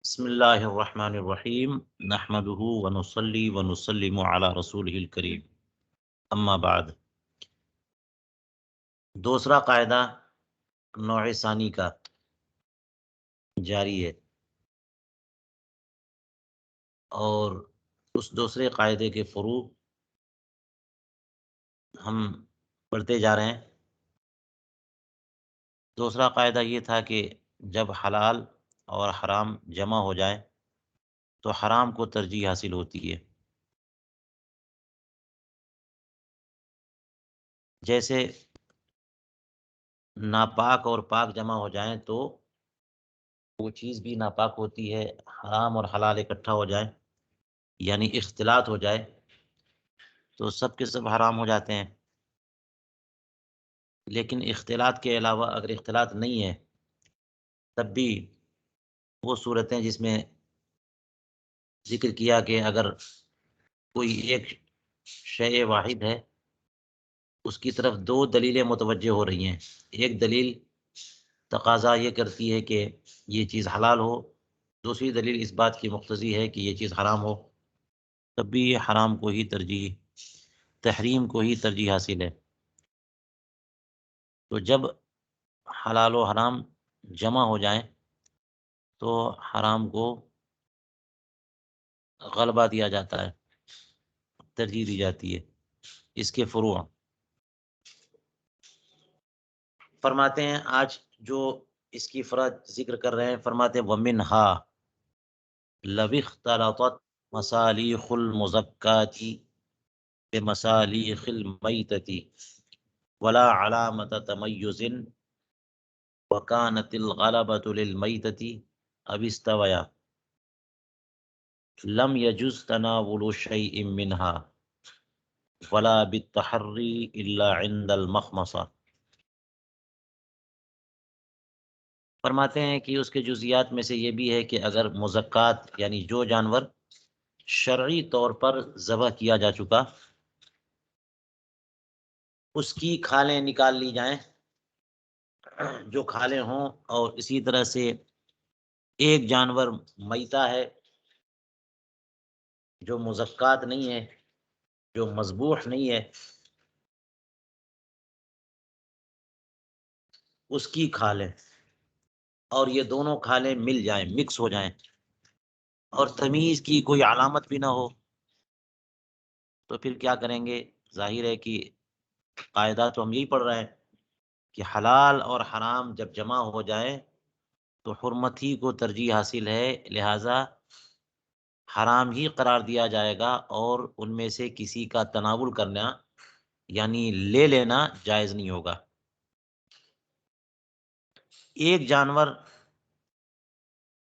بسم اللہ الرحمن الرحیم نحمده ونصلی ونسلم علی رسولہ الکریم اما بعد۔ دوسرا قاعدہ نوع ثانی کا جاری ہے، اور اس دوسرے قاعدے کے فروع ہم پڑھتے جا رہے ہیں۔ دوسرا قاعدہ یہ تھا کہ جب حلال اور حرام جمع ہو جائیں تو حرام کو ترجیح حاصل ہوتی ہے۔ جیسے ناپاک اور پاک جمع ہو جائیں تو وہ چیز بھی ناپاک ہوتی ہے، حرام اور حلال اکٹھا ہو جائیں یعنی اختلاط ہو جائے تو سب کے سب حرام ہو جاتے ہیں۔ لیکن اختلاط کے علاوہ اگر اختلاط نہیں ہے تب بھی وہ صورتیں جس میں ذکر کیا کہ اگر کوئی ایک شے واحد ہے اس کی طرف دو دلیلیں متوجہ ہو رہی ہیں، ایک دلیل تقاضا یہ کرتی ہے کہ یہ چیز حلال ہو، دوسری دلیل اس بات کی مقتضی ہے کہ یہ چیز حرام ہو، تب بھی یہ حرام کو ہی تحریم کو ہی ترجیح حاصل ہے۔ تو جب حلال و حرام جمع ہو جائیں تو حرام کو غلبہ دیا جاتا ہے، ترجیح دی جاتی ہے۔ اس کے فروع فرماتے ہیں آج جو اس کی فرع ذکر کر رہے ہیں، فرماتے ہیں وَمِنْهَا لَوِ اخْتَلَطَتْ مَصَالِيخُ الْمُزَكَّاةِ بِمَصَالِيخِ الْمَيْتَةِ وَلَا عَلَامَةَ تَمَيُّزٍ وَكَانَتِ الْغَلَبَةُ لِلْمَيْتَةِ أَوِ اسْتَوَيَا لَمْ يَجُزْ تَنَاوُلُ شَيْءٍ مِّنْهَا وَلَا بِالتَّحَرِّي إِلَّا عِنْدَ الْمَخْمَصَةِ۔ فرماتے ہیں کہ اس کے جزیات میں سے یہ بھی ہے کہ اگر مزکات یعنی جو جانور شرعی طور پر ذبح کیا جا چکا اس کی کھالیں نکال لی جائیں، جو کھالیں ہوں، اور اسی طرح سے ایک جانور میتہ ہے جو مزکات نہیں ہے، جو مذبوح نہیں ہے، اس کی کھالیں، اور یہ دونوں کھالیں مل جائیں، مکس ہو جائیں، اور تمیز کی کوئی علامت بھی نہ ہو، تو پھر کیا کریں گے؟ ظاہر ہے کہ قاعدہ تو ہم یہی پڑھ رہے ہیں کہ حلال اور حرام جب جمع ہو جائیں تو حرمت ہی کو ترجیح حاصل ہے، لہذا حرام ہی قرار دیا جائے گا، اور ان میں سے کسی کا تناول کرنا یعنی لے لینا جائز نہیں ہوگا۔ ایک جانور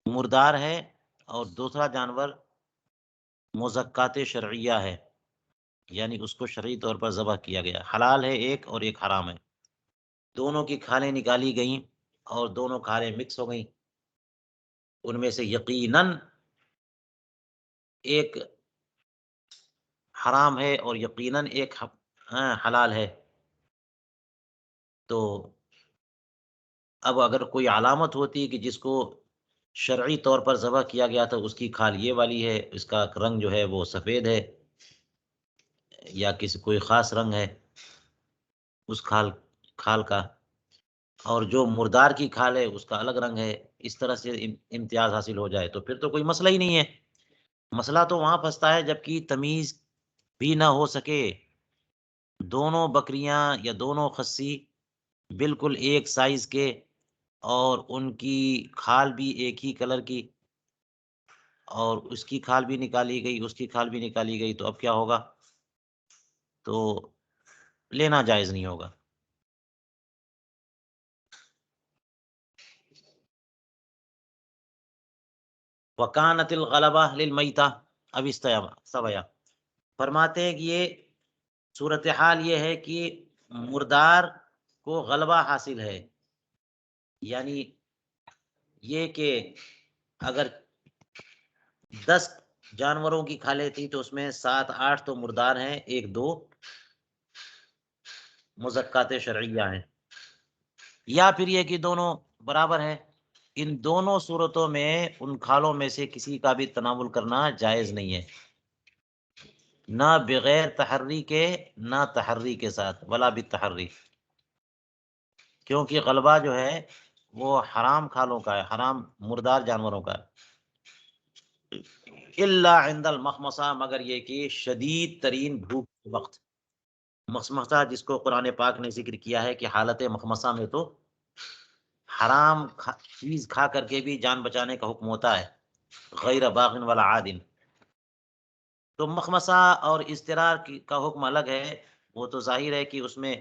مردار ہے اور دوسرا جانور مزکات شرعیہ ہے، یعنی اس کو شرعی طور پر ذبح کیا گیا، حلال ہے ایک اور ایک حرام ہے، دونوں کی کھالیں نکالی گئیں اور دونوں کھالیں مکس ہو گئیں، ان میں سے یقیناً ایک حرام ہے اور یقیناً ایک حلال ہے۔ تو اب اگر کوئی علامت ہوتی کہ جس کو شرعی طور پر ذبح کیا گیا تھا اس کی کھال یہ والی ہے، اس کا رنگ جو ہے وہ سفید ہے یا کسی کوئی خاص رنگ ہے اس کھال کا، اور جو مردار کی کھال ہے اس کا الگ رنگ ہے، اس طرح سے امتیاز حاصل ہو جائے تو پھر تو کوئی مسئلہ ہی نہیں ہے۔ مسئلہ تو وہاں پھنستا ہے جبکہ تمیز بھی نہ ہو سکے، دونوں بکریاں یا دونوں خصی بالکل ایک سائز کے اور ان کی کھال بھی ایک ہی کلر کی، اور اس کی کھال بھی نکالی گئی اس کی کھال بھی نکالی گئی، تو اب کیا ہوگا؟ تو لینا جائز نہیں ہوگا۔ وَكَانَتِ الْغَلَبَةُ لِلْمَيْتَةِ اب اسْتَوَيَا، فرماتے ہیں کہ یہ صورتحال یہ ہے کہ مردار کو غلبہ حاصل ہے، یعنی یہ کہ اگر 10 جانوروں کی کھالیں تھی تو اس میں 7-8 تو مردار ہیں، 1-2 مزکات شرعیہ ہیں، یا پھر یہ کہ دونوں برابر ہیں، ان دونوں صورتوں میں ان کھالوں میں سے کسی کا بھی تناول کرنا جائز نہیں ہے، نہ بغیر تحری کے نہ تحری کے ساتھ، ولا بالتحری، کیونکہ غلبہ جو ہے وہ حرام کھالوں کا ہے، حرام مردار جانوروں کا ہے، الا عند المخمصہ، مگر یہ کہ شدید ترین بھوک کے وقت، مخمصہ جس کو قرآن پاک نے ذکر کیا ہے کہ حالت مخمصہ میں تو حرام چیز کھا کر کے بھی جان بچانے کا حکم ہوتا ہے، غیر باغ ولا عاد، تو مخمصہ اور اضطرار کا حکم الگ ہے، وہ تو ظاہر ہے کہ اس میں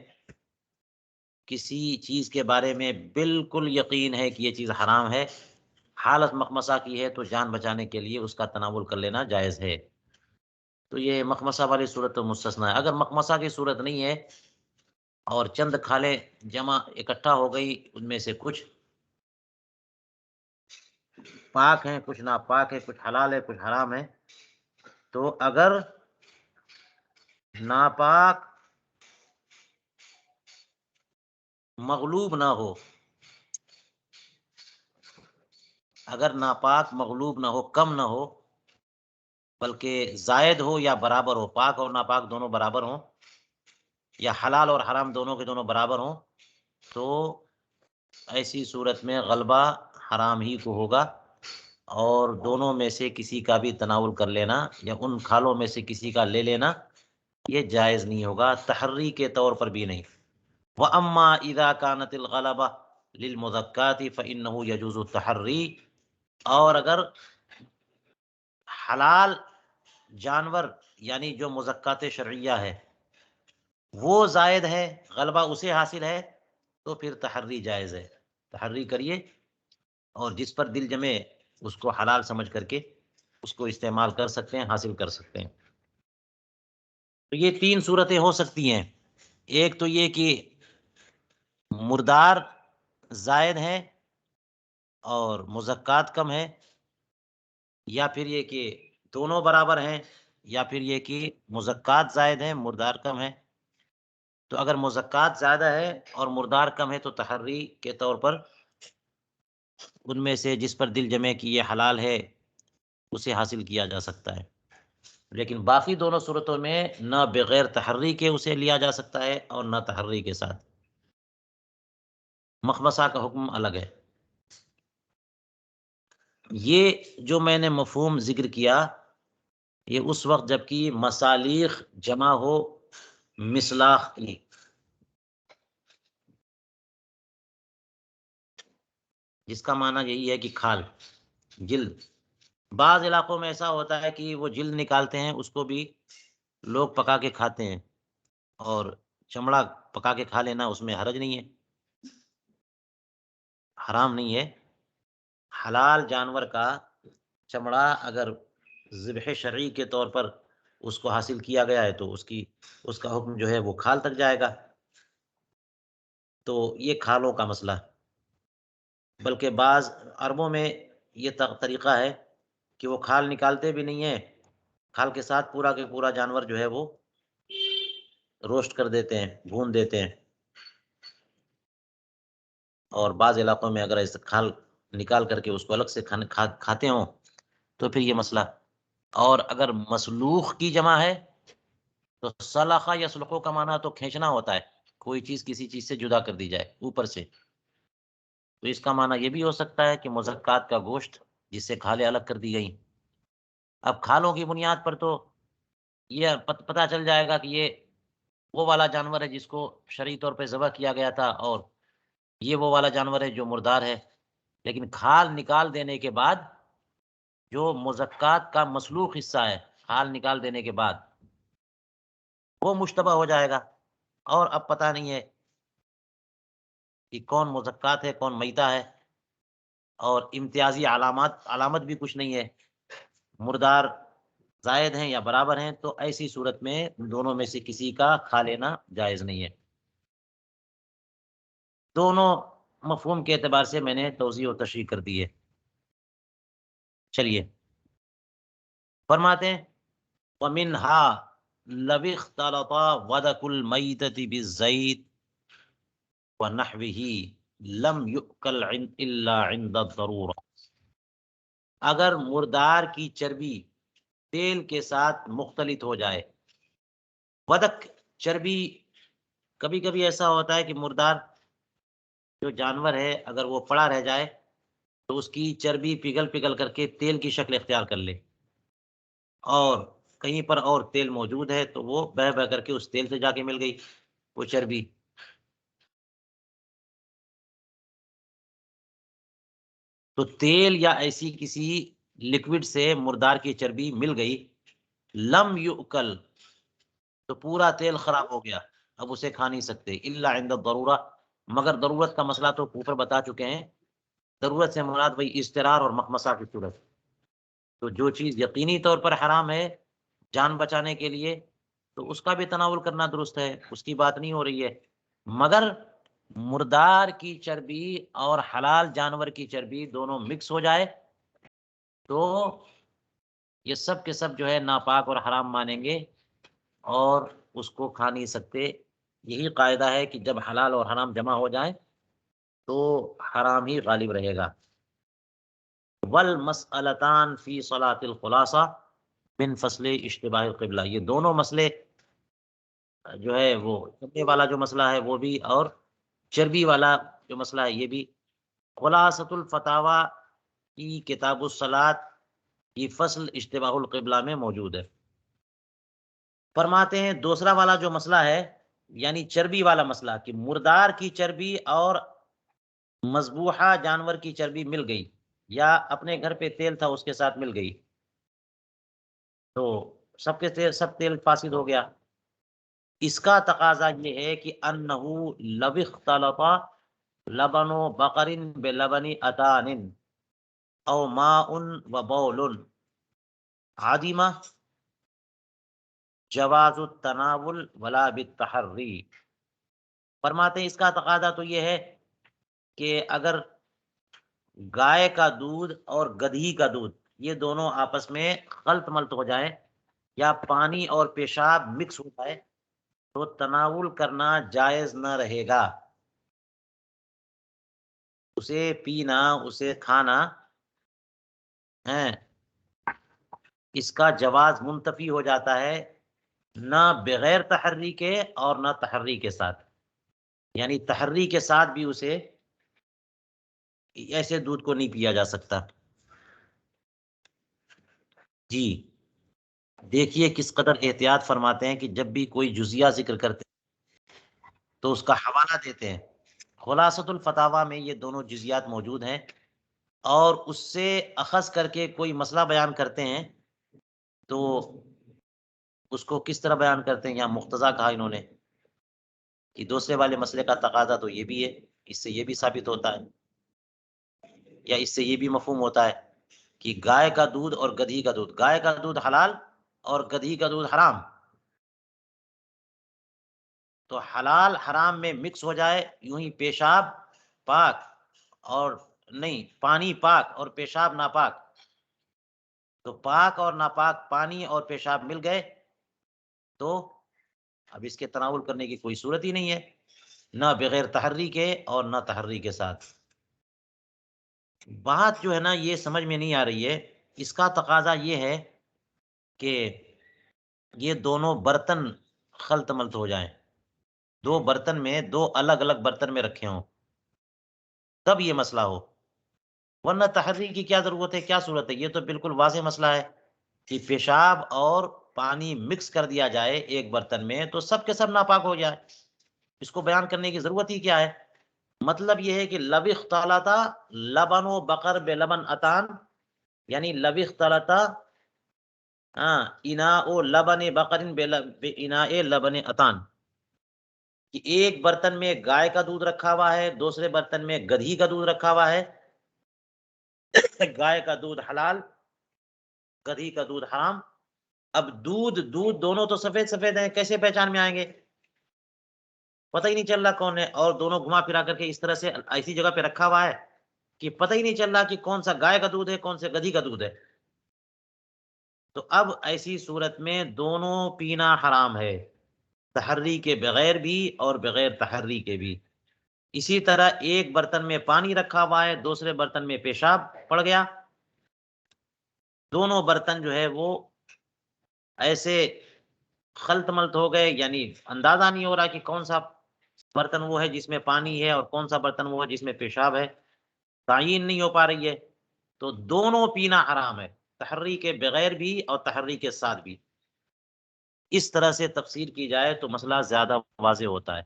کسی چیز کے بارے میں بالکل یقین ہے کہ یہ چیز حرام ہے، حالت مخمصہ کی ہے تو جان بچانے کے لیے اس کا تناول کر لینا جائز ہے، تو یہ مخمصہ والی صورت تو مستثنا ہے۔ اگر مخمصہ کی صورت نہیں ہے اور چند کھالیں جمع اکٹھا ہو گئی، ان میں سے کچھ پاک ہیں کچھ ناپاک ہے، کچھ حلال ہے کچھ حرام ہے، تو اگر ناپاک مغلوب نہ ہو، اگر ناپاک مغلوب نہ ہو، کم نہ ہو، بلکہ زائد ہو یا برابر ہو، پاک اور ناپاک دونوں برابر ہوں، یا حلال اور حرام دونوں کے دونوں برابر ہوں، تو ایسی صورت میں غلبہ حرام ہی کو ہوگا، اور دونوں میں سے کسی کا بھی تناول کر لینا یا ان کھالوں میں سے کسی کا لے لینا یہ جائز نہیں ہوگا، تحری کے طور پر بھی نہیں۔ وَأَمَّا إِذَا كَانَتِ الْغَلَبَةُ لِلْمُزَكَّاةِ فَإِنَّهُ يَجُوزُ التَّحَرِّي، اور اگر حلال جانور یعنی جو مزکات شرعیہ ہے وہ زائد ہے، غلبہ اسے حاصل ہے، تو پھر تحری جائز ہے، تحری کریے، اور جس پر دل جمے اس کو حلال سمجھ کر کے اس کو استعمال کر سکتے ہیں، حاصل کر سکتے ہیں۔ تو یہ تین صورتیں ہو سکتی ہیں، ایک تو یہ کہ مردار زائد ہے اور مزکات کم ہے، یا پھر یہ کہ دونوں برابر ہیں، یا پھر یہ کہ مزکات زائد ہیں مردار کم ہے۔ تو اگر مزکات زیادہ ہے اور مردار کم ہے تو تحری کے طور پر ان میں سے جس پر دل جمے کہ یہ حلال ہے اسے حاصل کیا جا سکتا ہے، لیکن باقی دونوں صورتوں میں نہ بغیر تحری کے اسے لیا جا سکتا ہے اور نہ تحری کے ساتھ، مخمصہ کا حکم الگ ہے۔ یہ جو میں نے مفہوم ذکر کیا یہ اس وقت جب کہ مصالیخ جمع ہو مصلاح کی، جس کا معنی یہی ہے کہ کھال، جلد۔ بعض علاقوں میں ایسا ہوتا ہے کہ وہ جلد نکالتے ہیں، اس کو بھی لوگ پکا کے کھاتے ہیں، اور چمڑا پکا کے کھا لینا اس میں حرج نہیں ہے، حرام نہیں ہے۔ حلال جانور کا چمڑا اگر ذبح شرعی کے طور پر اس کو حاصل کیا گیا ہے تو اس کا حکم جو ہے وہ کھال تک جائے گا، تو یہ کھالوں کا مسئلہ ہے۔ بلکہ بعض عربوں میں یہ طریقہ ہے کہ وہ کھال نکالتے بھی نہیں ہیں، کھال کے ساتھ پورا کے پورا جانور جو ہے وہ روسٹ کر دیتے ہیں، بھون دیتے ہیں، اور بعض علاقوں میں اگر ایسے کھال نکال کر کے اس کو الگ سے کھاتے ہوں تو پھر یہ مسئلہ۔ اور اگر مسلوخ کی جمع ہے تو سلخہ یا سلخوں کا معنی تو کھینچنا ہوتا ہے، کوئی چیز کسی چیز سے جدا کر دی جائے اوپر سے، تو اس کا معنی یہ بھی ہو سکتا ہے کہ مزکات کا گوشت جس سے کھالیں الگ کر دی گئی۔ اب کھالوں کی بنیاد پر تو یہ پتہ چل جائے گا کہ یہ وہ والا جانور ہے جس کو شرعی طور پہ ذبح کیا گیا تھا، اور یہ وہ والا جانور ہے جو مردار ہے، لیکن کھال نکال دینے کے بعد جو مزکات کا مسلوق حصہ ہے، کھال نکال دینے کے بعد وہ مشتبہ ہو جائے گا، اور اب پتہ نہیں ہے کہ کون مزکات ہے کون میتہ ہے، اور امتیازی علامت بھی کچھ نہیں ہے، مردار زائد ہیں یا برابر ہیں، تو ایسی صورت میں دونوں میں سے کسی کا کھا لینا جائز نہیں ہے۔ دونوں مفہوم کے اعتبار سے میں نے توضیح و تشریح کر دی ہے۔ چلیے فرماتے ہیں وَمِنْهَا لَوِ اخْتَلَطَ وَدَكُ الْمَيْتَةِ بِالزَّيْتِ وَنَحْوِهِ، لم یؤکل الا عند الضرورہ، اگر مردار کی چربی تیل کے ساتھ مختلط ہو جائے. ودک چربی، کبھی کبھی ایسا ہوتا ہے کہ مردار جو جانور ہے اگر وہ پڑا رہ جائے تو اس کی چربی پگھل پگھل کر کے تیل کی شکل اختیار کر لے، اور کہیں پر اور تیل موجود ہے تو وہ بہہ بہہ کر کے اس تیل سے جا کے مل گئی وہ چربی. تو تیل یا ایسی کسی لکوڈ سے مردار کی چربی مل گئی، لم یؤکل، تو پورا تیل خراب ہو گیا، اب اسے کھا نہیں سکتے، الا عند الضرورہ، مگر ضرورت کا مسئلہ تو اوپر بتا چکے ہیں. ضرورت سے مراد وہی اضطرار اور مخمصہ کی صورت. تو جو چیز یقینی طور پر حرام ہے جان بچانے کے لیے تو اس کا بھی تناول کرنا درست ہے، اس کی بات نہیں ہو رہی ہے. مگر مردار کی چربی اور حلال جانور کی چربی دونوں مکس ہو جائے تو یہ سب کے سب جو ہے ناپاک اور حرام مانیں گے اور اس کو کھا نہیں سکتے. یہی قاعدہ ہے کہ جب حلال اور حرام جمع ہو جائیں تو حرام ہی غالب رہے گا. والمسئلتان فی صلاۃ الخلاصہ من فصل اشتباہ القبلہ، یہ دونوں مسئلے جو ہے وہ چربی والا جو مسئلہ ہے وہ بھی، اور چربی والا جو مسئلہ ہے یہ بھی، خلاصۃ الفتاوی کی کتاب الصلاۃ کی فصل اشتباہ القبلہ میں موجود ہے. فرماتے ہیں دوسرا والا جو مسئلہ ہے یعنی چربی والا مسئلہ کہ مردار کی چربی اور مذبوحہ جانور کی چربی مل گئی یا اپنے گھر پہ تیل تھا اس کے ساتھ مل گئی تو سب کے تیل سب تیل فاسد ہو گیا. اس کا تقاضا یہ ہے کہ انہو لو اختلط لبن بقر بلبن اتان او ماء و بول عدمہ جواز التناول ولا بالتحری. فرماتے ہیں اس کا تقاضا تو یہ ہے کہ اگر گائے کا دودھ اور گدھی کا دودھ یہ دونوں آپس میں خلط ملط ہو جائے یا پانی اور پیشاب مکس ہو جائے تو تناول کرنا جائز نہ رہے گا. اسے پینا، اسے کھانا ہے، اس کا جواز منتفی ہو جاتا ہے نہ بغیر تحری کے اور نہ تحری کے ساتھ. یعنی تحری کے ساتھ بھی اسے ایسے دودھ کو نہیں پیا جا سکتا. جی دیکھیے کس قدر احتیاط فرماتے ہیں کہ جب بھی کوئی جزیہ ذکر کرتے ہیں تو اس کا حوالہ دیتے ہیں. خلاصۃ الفتاوی میں یہ دونوں جزیات موجود ہیں اور اس سے اخذ کر کے کوئی مسئلہ بیان کرتے ہیں تو اس کو کس طرح بیان کرتے ہیں، یہاں مقتضا کہا انہوں نے کہ دوسرے والے مسئلے کا تقاضا تو یہ بھی ہے، اس سے یہ بھی ثابت ہوتا ہے یا اس سے یہ بھی مفہوم ہوتا ہے کہ گائے کا دودھ اور گدھی کا دودھ، گائے کا دودھ حلال اور گدھی کا دودھ حرام، تو حلال حرام میں مکس ہو جائے یوں ہی پیشاب پاک اور نہیں پانی پاک اور پیشاب ناپاک، تو پاک اور ناپاک پانی اور پیشاب مل گئے تو اب اس کے تناول کرنے کی کوئی صورت ہی نہیں ہے، نہ بغیر تحری کے اور نہ تحری کے ساتھ. بات جو ہے نا یہ سمجھ میں نہیں آ رہی ہے. اس کا تقاضا یہ ہے کہ یہ دونوں برتن خلط ملط ہو جائیں، دو برتن میں، دو الگ الگ برتن میں رکھے ہوں تب یہ مسئلہ ہو، ورنہ تحری کی کیا ضرورت ہے، کیا صورت ہے. یہ تو بالکل واضح مسئلہ ہے کہ پیشاب اور پانی مکس کر دیا جائے ایک برتن میں تو سب کے سب ناپاک ہو جائے، اس کو بیان کرنے کی ضرورت ہی کیا ہے. مطلب یہ ہے کہ لو اختلط لبن و بقر بلبن اتان، یعنی لو اختلط اناء لبن بقر باناء لبن اتان، کہ ایک برتن میں گائے کا دودھ رکھا ہوا ہے، دوسرے برتن میں گدھی کا دودھ رکھا ہوا ہے، گائے کا دودھ حلال، گدھی کا دودھ حرام. اب دودھ دونوں تو سفید سفید ہیں، کیسے پہچان میں آئیں گے، پتہ ہی نہیں چل رہا کون ہے، اور دونوں گھما پھرا کر کے اس طرح سے ایسی جگہ پہ رکھا ہوا ہے کہ پتہ ہی نہیں چل رہا کہ کون سا گائے کا دودھ ہے کون سے گدھی کا دودھ ہے. تو اب ایسی صورت میں دونوں پینا حرام ہے، تحری کے بغیر بھی اور بغیر تحری کے بھی. اسی طرح ایک برتن میں پانی رکھا ہوا ہے، دوسرے برتن میں پیشاب پڑ گیا، دونوں برتن جو ہے وہ ایسے خلط ملط ہو گئے، یعنی اندازہ نہیں ہو رہا کہ کون سا برتن وہ ہے جس میں پانی ہے اور کون سا برتن وہ ہے جس میں پیشاب ہے، تعین نہیں ہو پا رہی ہے، تو دونوں پینا حرام ہے، تحری کے بغیر بھی اور تحری کے ساتھ بھی۔ اس طرح سے تفسیر کی جائے تو مسئلہ زیادہ واضح ہوتا ہے۔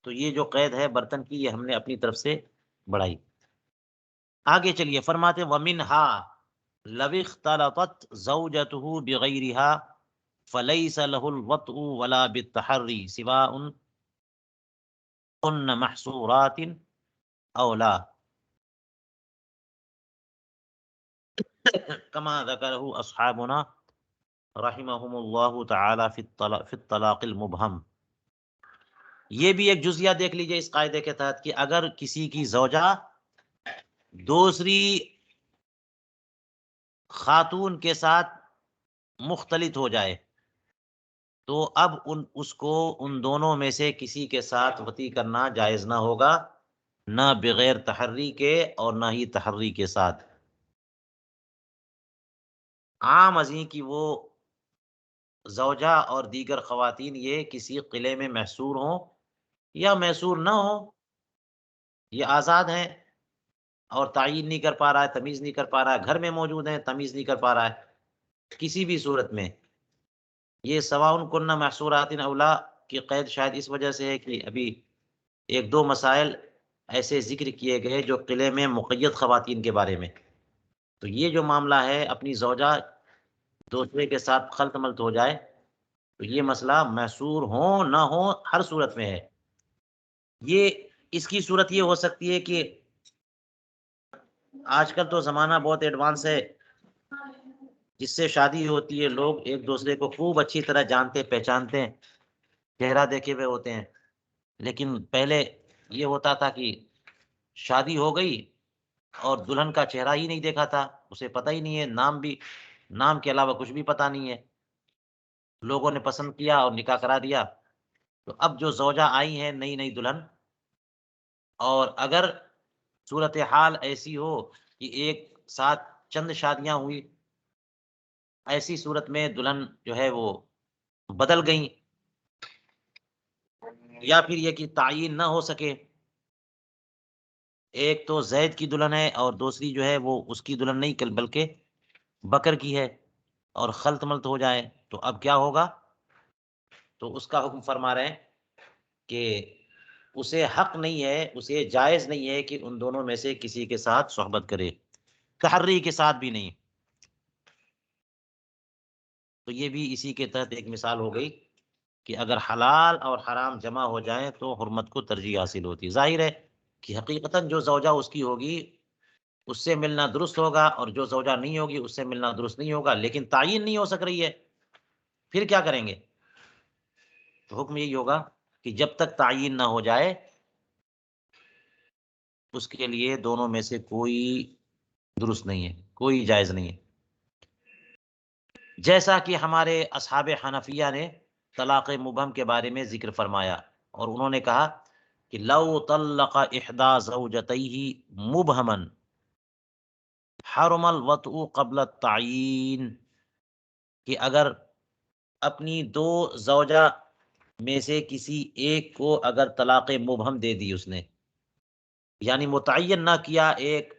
تو یہ جو قید ہے برتن کی، یہ ہم نے اپنی طرف سے بڑھائی۔ آگے چلیے، فرماتے وَمِنْهَا لَوِ اخْتَلَطَتْ زَوْجَتُهُ بِغَيْرِهَا فَلَيْسَ لَهُ الْوَطْءُ وَلَا بِالتَّحَرِّي سِوَاءٌ كُنَّ مَحْصُورَاتٍ أَوْ لَا كما ذكره أصحابنا رحمهم اللہ تعالی فی الطلاق المبہم۔ یہ بھی ایک جزیہ دیکھ لیجئے اس قاعدے کے تحت کہ اگر کسی کی زوجہ دوسری خاتون کے ساتھ مختلط ہو جائے تو اب اس کو ان دونوں میں سے کسی کے ساتھ وطی کرنا جائز نہ ہوگا، نہ بغیر تحری کے اور نہ ہی تحری کے ساتھ۔ عام ازیں کی وہ زوجہ اور دیگر خواتین یہ کسی قلعے میں محصور ہوں یا محصور نہ ہوں، یہ آزاد ہیں اور تعین نہیں کر پا رہا ہے، تمیز نہیں کر پا رہا ہے، گھر میں موجود ہیں تمیز نہیں کر پا رہا ہے، کسی بھی صورت میں یہ سواء کنہ محصورات اولا کی قید شاید اس وجہ سے ہے کہ ابھی ایک دو مسائل ایسے ذکر کیے گئے جو قلعے میں مقید خواتین کے بارے میں، تو یہ جو معاملہ ہے اپنی زوجہ دوسرے کے ساتھ خلط ملط ہو جائے تو یہ مسئلہ محصور ہوں نہ ہو ہر صورت میں ہے۔ یہ اس کی صورت یہ ہو سکتی ہے کہ آج کل تو زمانہ بہت ایڈوانس ہے، جس سے شادی ہوتی ہے لوگ ایک دوسرے کو خوب اچھی طرح جانتے پہچانتے ہیں، چہرہ دیکھے ہوئے ہوتے ہیں، لیکن پہلے یہ ہوتا تھا کہ شادی ہو گئی اور دلہن کا چہرہ ہی نہیں دیکھا تھا، اسے پتہ ہی نہیں ہے، نام کے علاوہ کچھ بھی پتہ نہیں ہے، لوگوں نے پسند کیا اور نکاح کرا دیا۔ تو اب جو زوجہ آئی ہیں نئی نئی دلہن، اور اگر صورتحال ایسی ہو کہ ایک ساتھ چند شادیاں ہوئی، ایسی صورت میں دلہن جو ہے وہ بدل گئیں، یا پھر یہ کہ تعین نہ ہو سکے، ایک تو زید کی دلہن ہے اور دوسری جو ہے وہ اس کی دلہن نہیں بلکہ بکر کی ہے، اور خلط ملط ہو جائے تو اب کیا ہوگا؟ تو اس کا حکم فرما رہے ہیں کہ اسے حق نہیں ہے، اسے جائز نہیں ہے کہ ان دونوں میں سے کسی کے ساتھ صحبت کرے، تحری کے ساتھ بھی نہیں۔ تو یہ بھی اسی کے تحت ایک مثال ہو گئی کہ اگر حلال اور حرام جمع ہو جائیں تو حرمت کو ترجیح حاصل ہوتی ہے۔ ظاہر ہے کہ حقیقتاً جو زوجہ اس کی ہوگی اس سے ملنا درست ہوگا، اور جو زوجہ نہیں ہوگی اس سے ملنا درست نہیں ہوگا، لیکن تعین نہیں ہو سک رہی ہے، پھر کیا کریں گے؟ تو حکم یہی ہوگا کہ جب تک تعین نہ ہو جائے اس کے لیے دونوں میں سے کوئی درست نہیں ہے، کوئی جائز نہیں ہے۔ جیسا کہ ہمارے اصحاب حنفیہ نے طلاق مبہم کے بارے میں ذکر فرمایا، اور انہوں نے کہا کہ لو طلق احدى زوجتيه مبہما حرم الوطء قبل التعین، کہ اگر اپنی دو زوجہ میں سے کسی ایک کو اگر طلاق مبہم دے دی اس نے، یعنی متعین نہ کیا، ایک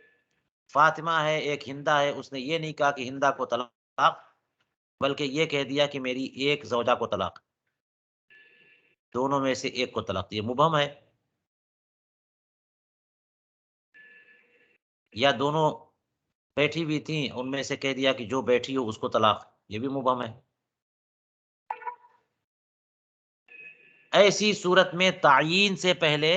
فاطمہ ہے ایک ہندہ ہے، اس نے یہ نہیں کہا کہ ہندہ کو طلاق، بلکہ یہ کہہ دیا کہ میری ایک زوجہ کو طلاق، دونوں میں سے ایک کو طلاق، یہ مبہم ہے۔ یا دونوں بیٹھی ہوئی تھیں، ان میں سے کہہ دیا کہ جو بیٹھی ہو اس کو طلاق، یہ بھی مبہم ہے۔ ایسی صورت میں تعین سے پہلے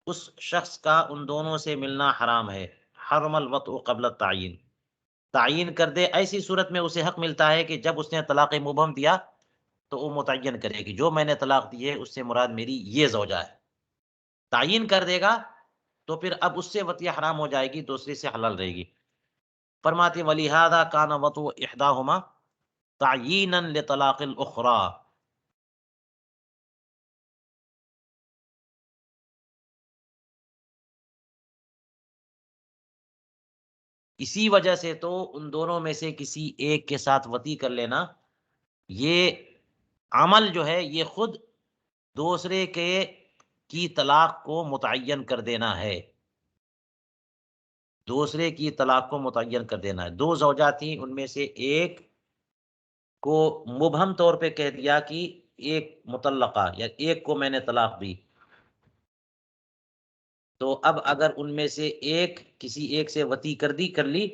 اس شخص کا ان دونوں سے ملنا حرام ہے، حرم الوطء قبل التعین، تعین کر دے ایسی صورت میں اسے حق ملتا ہے کہ جب اس نے طلاق مبہم دیا تو وہ متعین کرے کہ جو میں نے طلاق دی ہے اس سے مراد میری یہ زوجہ ہے، تعین کر دے گا تو پھر اب اس سے وطیہ حرام ہو جائے گی، دوسری سے حلال رہے گی۔ فرماتے وَلِهَذَا كَانَ وَطْءُ إِحْدَاهُمَا، تعیینا لطلاق الاخری. اسی وجہ سے تو ان دونوں میں سے کسی ایک کے ساتھ وطی کر لینا، یہ عمل جو ہے یہ خود دوسرے کے کی طلاق کو متعین کر دینا ہے. دوسرے کی طلاق کو متعین کر دینا ہے. دو زوجات تھیں، ان میں سے ایک کو مبہم طور پہ کہہ دیا کہ ایک مطلقہ یا ایک کو میں نے طلاق دی، تو اب اگر ان میں سے ایک کسی ایک سے وطی کر لی،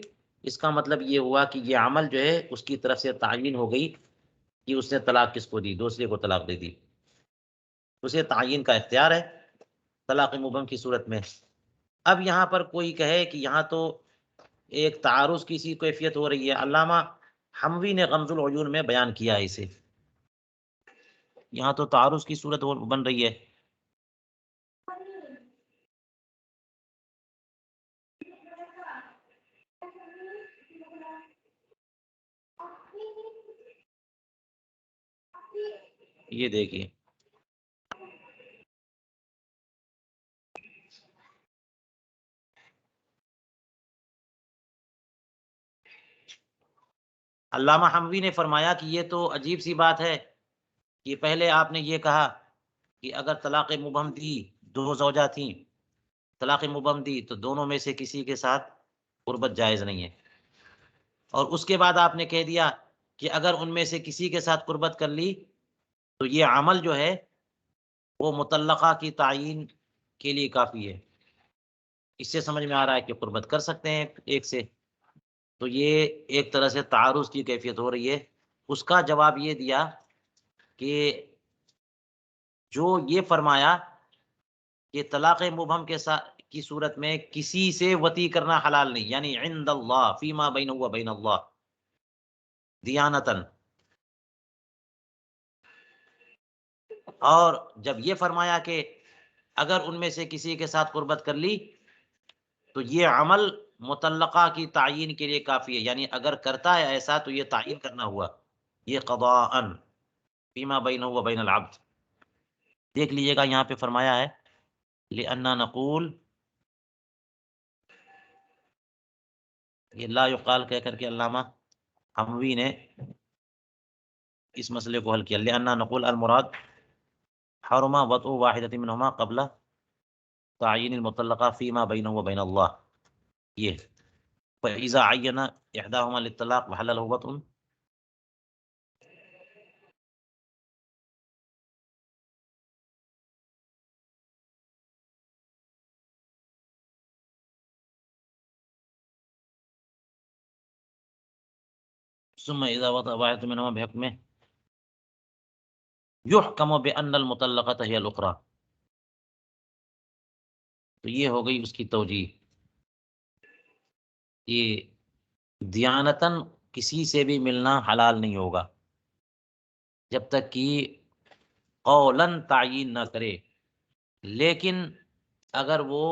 اس کا مطلب یہ ہوا کہ یہ عمل جو ہے اس کی طرف سے تعین ہو گئی کہ اس نے طلاق کس کو دی، دوسرے کو طلاق دے دی. اسے تعین کا اختیار ہے طلاق مبہم کی صورت میں. اب یہاں پر کوئی کہے کہ یہاں تو ایک تعارض کی سی کیفیت ہو رہی ہے، علامہ حموی نے غمز العیون میں بیان کیا ہے اسے. یہاں تو تعارض کی صورت بن رہی ہے. یہ دیکھیے علامہ حموی نے فرمایا کہ یہ تو عجیب سی بات ہے کہ پہلے آپ نے یہ کہا کہ اگر طلاق مبہم دی، دو زوجہ تھیں، طلاق مبہم دی تو دونوں میں سے کسی کے ساتھ قربت جائز نہیں ہے، اور اس کے بعد آپ نے کہہ دیا کہ اگر ان میں سے کسی کے ساتھ قربت کر لی تو یہ عمل جو ہے وہ مطلقہ کی تعین کے لیے کافی ہے. اس سے سمجھ میں آ رہا ہے کہ قربت کر سکتے ہیں ایک سے. تو یہ ایک طرح سے تعارض کی کیفیت ہو رہی ہے. اس کا جواب یہ دیا کہ جو یہ فرمایا کہ طلاق مبہم کے ساتھ کی صورت میں کسی سے وطی کرنا حلال نہیں، یعنی عند اللہ فیما بینہ و بین اللہ دیانتن. اور جب یہ فرمایا کہ اگر ان میں سے کسی کے ساتھ قربت کر لی تو یہ عمل مطلقہ کی تعین کے لیے کافی ہے، یعنی اگر کرتا ہے ایسا تو یہ تعین کرنا ہوا، یہ قضاء فیما بینہ و بین العبد. دیکھ لیجیے گا یہاں پہ فرمایا ہے لأننا نقول، یہ لا یقال کہہ کر کے علامہ حموی نے اس مسئلے کو حل کیا. لأننا نقول المراد حرم وطء واحدۃ منہما قبل تعین المطلقہ فیما بینہ و بین اللہ. یہ فإذا عین احداہما للطلاق وحللہ وطء، ثم اذا وطأ واحد منهما بحکمه یحکم بأن المطلقة هي الأخرى. تو یہ ہو گئی اس کی توجیہ. یہ دیانتاً کسی سے بھی ملنا حلال نہیں ہوگا جب تک کہ قولاً تعین نہ کرے، لیکن اگر وہ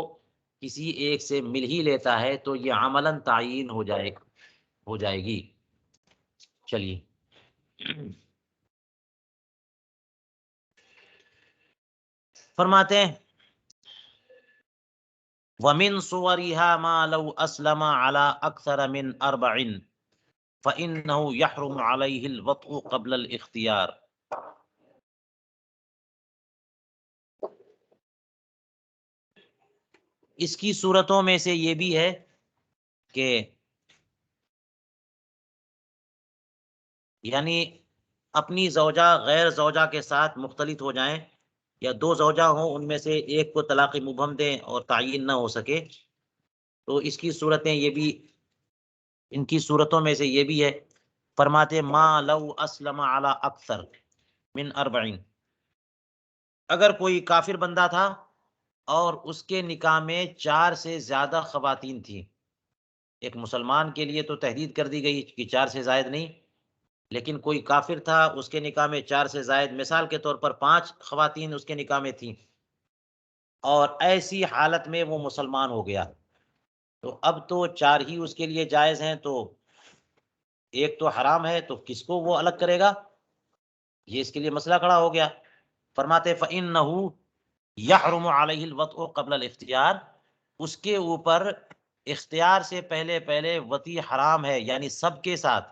کسی ایک سے مل ہی لیتا ہے تو یہ عملاً تعین ہو جائے گی. چلیے فرماتے ہیں وَمِن صُوَرِهَا مَا لَوْ أَسْلَمَ عَلَى أَكْثَرَ مِنْ أَرْبَعٍ فَإِنَّهُ يَحْرُمُ عَلَيْهِ الْوَطْءُ قَبْلَ الْاخْتِيَارِ. اس کی صورتوں میں سے یہ بھی ہے کہ یعنی اپنی زوجہ غیر زوجہ کے ساتھ مختلط ہو جائیں، یا دو زوجہ ہوں ان میں سے ایک کو طلاق مبہم دیں اور تعین نہ ہو سکے، تو اس کی صورتیں یہ بھی، ان کی صورتوں میں سے یہ بھی ہے. فرماتے ما لو اسلم علی اکثر من 40، اگر کوئی کافر بندہ تھا اور اس کے نکاح میں 4 سے زیادہ خواتین تھیں. ایک مسلمان کے لیے تو تحدید کر دی گئی کہ 4 سے زائد نہیں، لیکن کوئی کافر تھا اس کے نکاح میں 4 سے زائد، مثال کے طور پر 5 خواتین اس کے نکاح میں تھیں، اور ایسی حالت میں وہ مسلمان ہو گیا، تو اب تو 4 ہی اس کے لیے جائز ہیں. تو ایک تو حرام ہے تو کس کو وہ الگ کرے گا؟ یہ اس کے لیے مسئلہ کھڑا ہو گیا۔ فرماتے فَإِنَّهُ يَحْرُمُ عَلَيْهِ الْوَطْءُ قَبْلَ الْاخْتِيَارِ، اس کے اوپر اختیار سے پہلے پہلے وطی حرام ہے، یعنی سب کے ساتھ،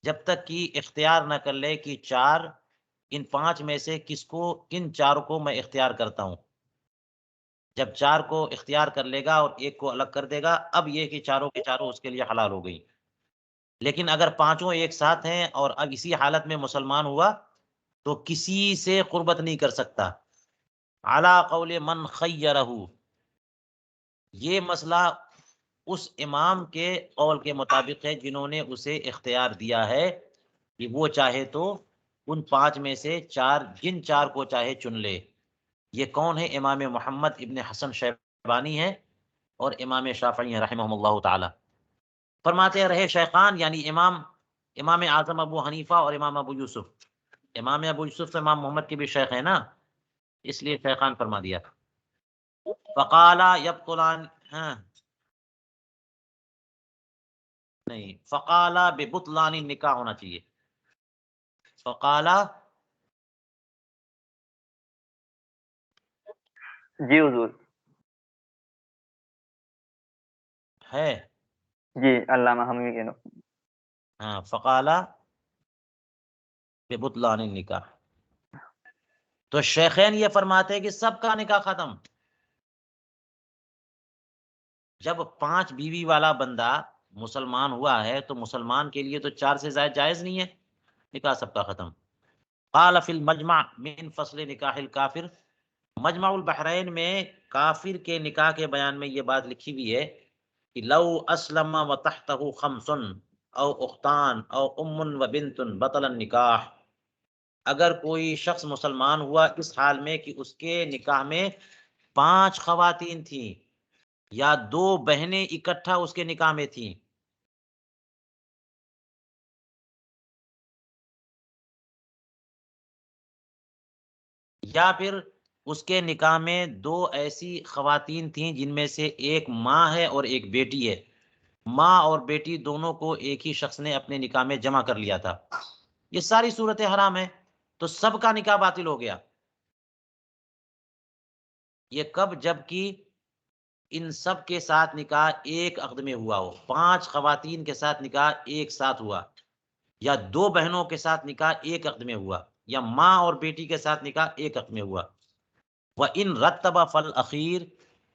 جب تک کہ اختیار نہ کر لے کہ چار، ان پانچ میں سے کن چار کو میں اختیار کرتا ہوں۔ جب چار کو اختیار کر لے گا اور ایک کو الگ کر دے گا، اب یہ کہ چاروں کے چاروں اس کے لیے حلال ہو گئی۔ لیکن اگر پانچوں ایک ساتھ ہیں اور اب اسی حالت میں مسلمان ہوا تو کسی سے قربت نہیں کر سکتا۔ علی قول من خیرہ، یہ مسئلہ اس امام کے قول کے مطابق ہے جنہوں نے اسے اختیار دیا ہے کہ وہ چاہے تو ان پانچ میں سے جن چار کو چاہے چن لے۔ یہ کون ہے؟ امام محمد ابن حسن شیبانی ہے اور امام شافعی رحمہ اللہ تعالی۔ فرماتے رہے شیخان، یعنی امام اعظم ابو حنیفہ اور امام ابو یوسف۔ امام ابو یوسف تو امام محمد کے بھی شیخ ہیں نا، اس لیے شیخان فرما دیا۔ فقالا یبطلان، ہاں نہیں، فقالا ببطلان نکاح ہونا چاہیے۔ فقالا جی حضور، ہے، جی علامہ حموی کے ہاں، فقالا ببطلان نکاح۔ تو شیخین یہ فرماتے ہیں کہ سب کا نکاح ختم۔ جب 5 بیوی والا بندہ مسلمان ہوا ہے تو مسلمان کے لیے تو 4 سے زائد جائز نہیں ہے، نکاح سب کا ختم۔ قال فی المجمع من فصل نکاح الکافر، مجمع البحرین میں کافر کے نکاح کے بیان میں یہ بات لکھی ہوئی ہے کہ لو اسلم وتحتہ خمس او اختان او ام و بنت بطل النکاح، اگر کوئی شخص مسلمان ہوا اس حال میں کہ اس کے نکاح میں 5 خواتین تھیں یا 2 بہنیں اکٹھا اس کے نکاح میں تھیں، یا پھر اس کے نکاح میں 2 ایسی خواتین تھیں جن میں سے ایک ماں ہے اور ایک بیٹی ہے، ماں اور بیٹی دونوں کو ایک ہی شخص نے اپنے نکاح میں جمع کر لیا تھا، یہ ساری صورتیں حرام ہیں، تو سب کا نکاح باطل ہو گیا۔ یہ کب؟ جب کہ ان سب کے ساتھ نکاح ایک عقد میں ہوا ہو، 5 خواتین کے ساتھ نکاح ایک ساتھ ہوا، یا 2 بہنوں کے ساتھ نکاح ایک عقد میں ہوا، یا ماں اور بیٹی کے ساتھ نکاح ایک عقد میں ہوا۔ وَإِن رَتَّبَ فَالْأَخِيرُ،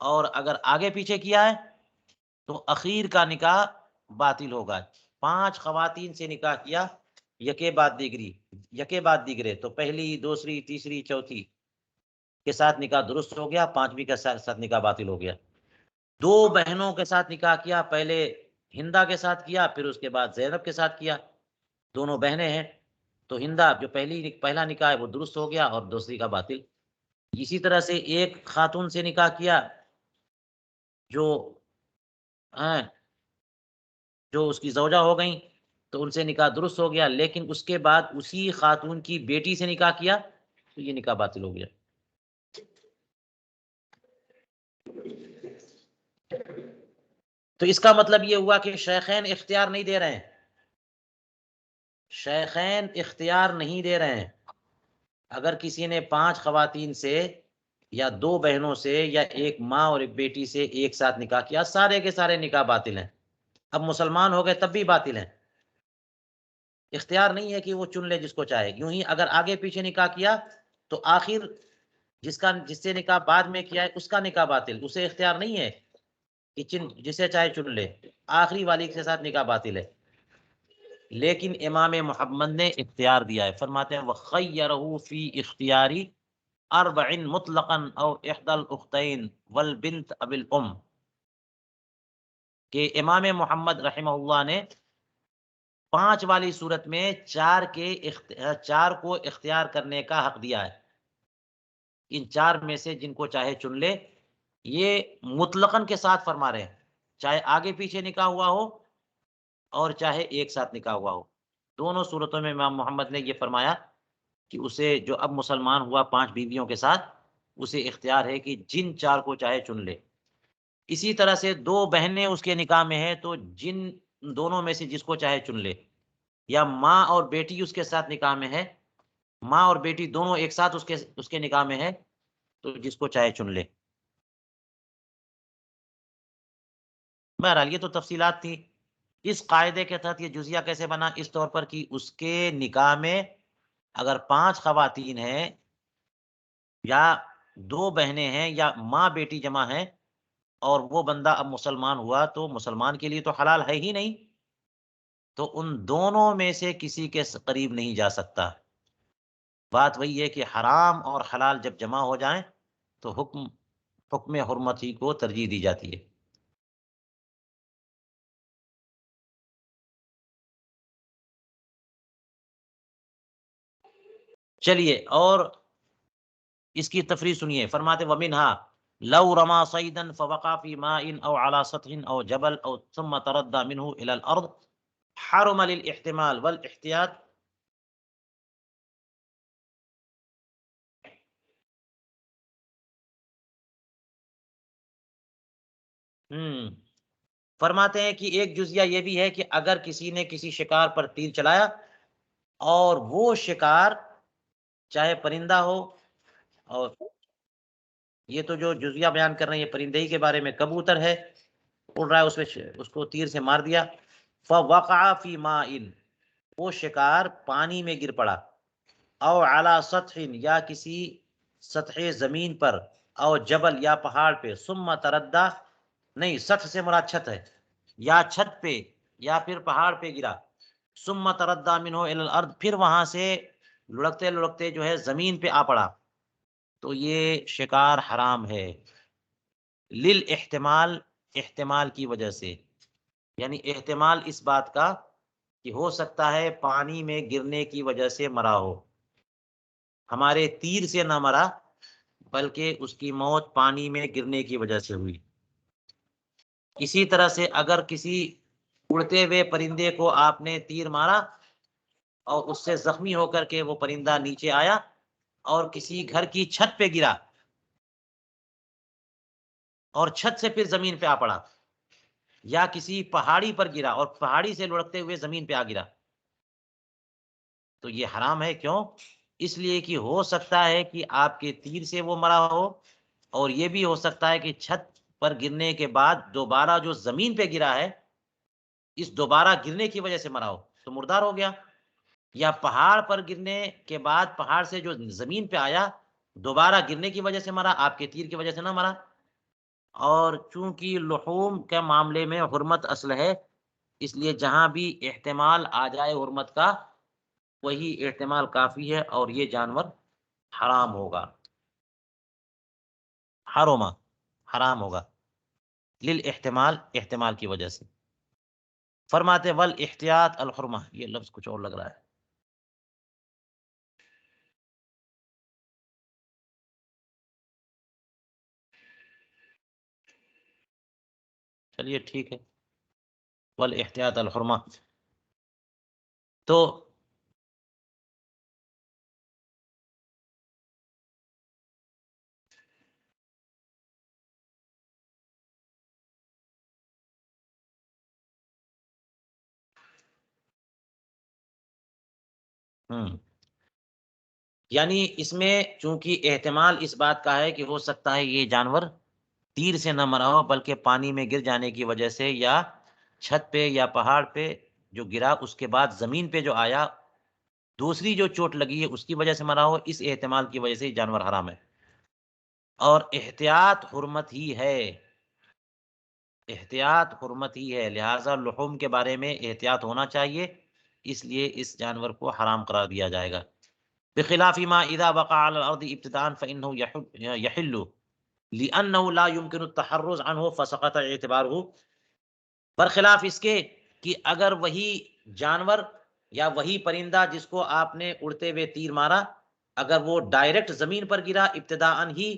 اور اگر آگے پیچھے کیا ہے تو اخیر کا نکاح باطل ہوگا۔ 5 خواتین سے نکاح کیا یکے بعد دیگرے، تو پہلی، دوسری، تیسری، چوتھی کے ساتھ نکاح درست ہو گیا، 5ویں کے ساتھ نکاح باطل ہو گیا۔ 2 بہنوں کے ساتھ نکاح کیا، پہلے ہندا کے ساتھ کیا، پھر اس کے بعد زینب کے ساتھ کیا، دونوں بہنیں ہیں، تو ہندا جو پہلا نکاح ہے وہ درست ہو گیا اور دوسری کا باطل۔ اسی طرح سے ایک خاتون سے نکاح کیا جو اس کی زوجہ ہو گئیں تو ان سے نکاح درست ہو گیا، لیکن اس کے بعد اسی خاتون کی بیٹی سے نکاح کیا تو یہ نکاح باطل ہو گیا۔ تو اس کا مطلب یہ ہوا کہ شیخین اختیار نہیں دے رہے ہیں، شیخین اختیار نہیں دے رہے ہیں۔ اگر کسی نے 5 خواتین سے یا 2 بہنوں سے یا ایک ماں اور ایک بیٹی سے ایک ساتھ نکاح کیا، سارے کے سارے نکاح باطل ہیں، اب مسلمان ہو گئے تب بھی باطل ہیں، اختیار نہیں ہے کہ وہ چن لے جس کو چاہے۔ یوں ہی اگر آگے پیچھے نکاح کیا تو آخر جس سے نکاح بعد میں کیا ہے اس کا نکاح باطل، اسے اختیار نہیں ہے کہ جسے چاہے چن لے، آخری والی کے ساتھ نکاح باطل ہے۔ لیکن امام محمد نے اختیار دیا ہے، فرماتے ہیں وَخَيَّرَهُ فِي اخْتِيَارِ 4 مطلقاً او احدى الاختین والبنت اب الام، کہ امام محمد رحمہ اللہ نے 5 والی صورت میں 4 کو اختیار کرنے کا حق دیا ہے، ان 4 میں سے جن کو چاہے چن لے، یہ مطلقاً کے ساتھ فرما رہے ہیں، چاہے آگے پیچھے نکاح ہوا ہو اور چاہے ایک ساتھ نکاح ہوا ہو، دونوں صورتوں میں امام محمد نے یہ فرمایا کہ اسے جو اب مسلمان ہوا 5 بیویوں کے ساتھ، اسے اختیار ہے کہ جن 4 کو چاہے چن لے۔ اسی طرح سے 2 بہنیں اس کے نکاح میں ہیں تو جن ان دونوں میں سے جس کو چاہے چن لے، یا ماں اور بیٹی اس کے ساتھ نکاح میں ہے، ماں اور بیٹی دونوں ایک ساتھ اس کے نکاح میں ہے، تو جس کو چاہے چن لے۔ بہرحال یہ تو تفصیلات تھی۔ اس قاعدے کے تحت یہ جزیہ کیسے بنا؟ اس طور پر کہ اس کے نکاح میں اگر 5 خواتین ہیں یا 2 بہنیں ہیں یا ماں بیٹی جمع ہیں، اور وہ بندہ اب مسلمان ہوا تو مسلمان کے لیے تو حلال ہے ہی نہیں، تو ان دونوں میں سے کسی کے قریب نہیں جا سکتا۔ بات وہی ہے کہ حرام اور حلال جب جمع ہو جائیں تو حکم حرمت ہی کو ترجیح دی جاتی ہے۔ چلیے اور اس کی تفریح سنیے۔ فرماتے وَمِنْهَا لَوْ رَمَى صَيْدًا فَوَقَعَ فِي مَاءٍ أَوْ عَلَى سَطْحٍ أَوْ جَبَلٍ أَوْ ثُمَّ تَرَدَّى مِنْهُ إِلَى الْأَرْضِ حَرُمَ لِلْاحْتِمَالِ وَالْاحْتِياطِ۔ فرماتے ہیں کہ ایک جزیہ یہ بھی ہے کہ اگر کسی نے کسی شکار پر تیر چلایا اور وہ شکار چاہے پرندہ ہو، اور یہ تو جو جزیہ بیان کر رہے ہیں یہ پرندے ہی کے بارے میں، کبوتر ہے اڑ رہا ہے، اس کو تیر سے مار دیا، فَوَقَعَ فِي مَاءٍ، وہ شکار پانی میں گر پڑا، او علی سطح، یا کسی سطح زمین پر، او جبل، یا پہاڑ پہ، ثم تردہ، نہیں سطح سے مراد چھت ہے، یا چھت پہ یا پھر پہاڑ پہ گرا، ثم تردہ منہ الی الارض، پھر وہاں سے لڑکتے لڑکتے جو ہے زمین پہ آ پڑا، تو یہ شکار حرام ہے، للاحتمال، احتمال کی وجہ سے، یعنی احتمال اس بات کا کہ ہو سکتا ہے پانی میں گرنے کی وجہ سے مرا ہو، ہمارے تیر سے نہ مرا بلکہ اس کی موت پانی میں گرنے کی وجہ سے ہوئی۔ اسی طرح سے اگر کسی اڑتے ہوئے پرندے کو آپ نے تیر مارا اور اس سے زخمی ہو کر کے وہ پرندہ نیچے آیا اور کسی گھر کی چھت پہ گرا اور چھت سے پھر زمین پہ آ پڑا، یا کسی پہاڑی پر گرا اور پہاڑی سے لڑکتے ہوئے زمین پہ آ گرا، تو یہ حرام ہے۔ کیوں؟ اس لیے کہ ہو سکتا ہے کہ آپ کے تیر سے وہ مرا ہو، اور یہ بھی ہو سکتا ہے کہ چھت پر گرنے کے بعد دوبارہ جو زمین پہ گرا ہے اس دوبارہ گرنے کی وجہ سے مرا ہو تو مردار ہو گیا، یا پہاڑ پر گرنے کے بعد پہاڑ سے جو زمین پہ آیا دوبارہ گرنے کی وجہ سے مرا، آپ کے تیر کی وجہ سے نہ مرا۔ اور چونکہ لحوم کے معاملے میں حرمت اصل ہے، اس لیے جہاں بھی احتمال آ جائے حرمت کا وہی احتمال کافی ہے، اور یہ جانور حرام ہوگا، حرما، حرام ہوگا، للاحتمال، احتمال کی وجہ سے۔ فرماتے والاحتیاط الحرمہ، یہ لفظ کچھ اور لگ رہا ہے، چلیے ٹھیک ہے، والاحتیاط الحرمہ۔ تو یعنی اس میں چونکہ احتمال اس بات کا ہے کہ ہو سکتا ہے یہ جانور تیر سے نہ مرا ہو بلکہ پانی میں گر جانے کی وجہ سے، یا چھت پہ یا پہاڑ پہ جو گرا اس کے بعد زمین پہ جو آیا دوسری جو چوٹ لگی ہے اس کی وجہ سے مرا ہو، اس احتمال کی وجہ سے یہ جانور حرام ہے۔ اور احتیاط حرمت ہی ہے، احتیاط حرمت ہی ہے، لہٰذا لحوم کے بارے میں احتیاط ہونا چاہیے، اس لیے اس جانور کو حرام قرار دیا جائے گا۔ بخلاف ما اذا وقع على الارض ابتداء فانه يحل لانه لا يمكن التحرز عنه فسقط اعتباره، برخلاف اس کے کہ اگر وہی جانور یا وہی پرندہ جس کو آپ نے اڑتے ہوئے تیر مارا اگر وہ ڈائریکٹ زمین پر گرا ابتداء ہی،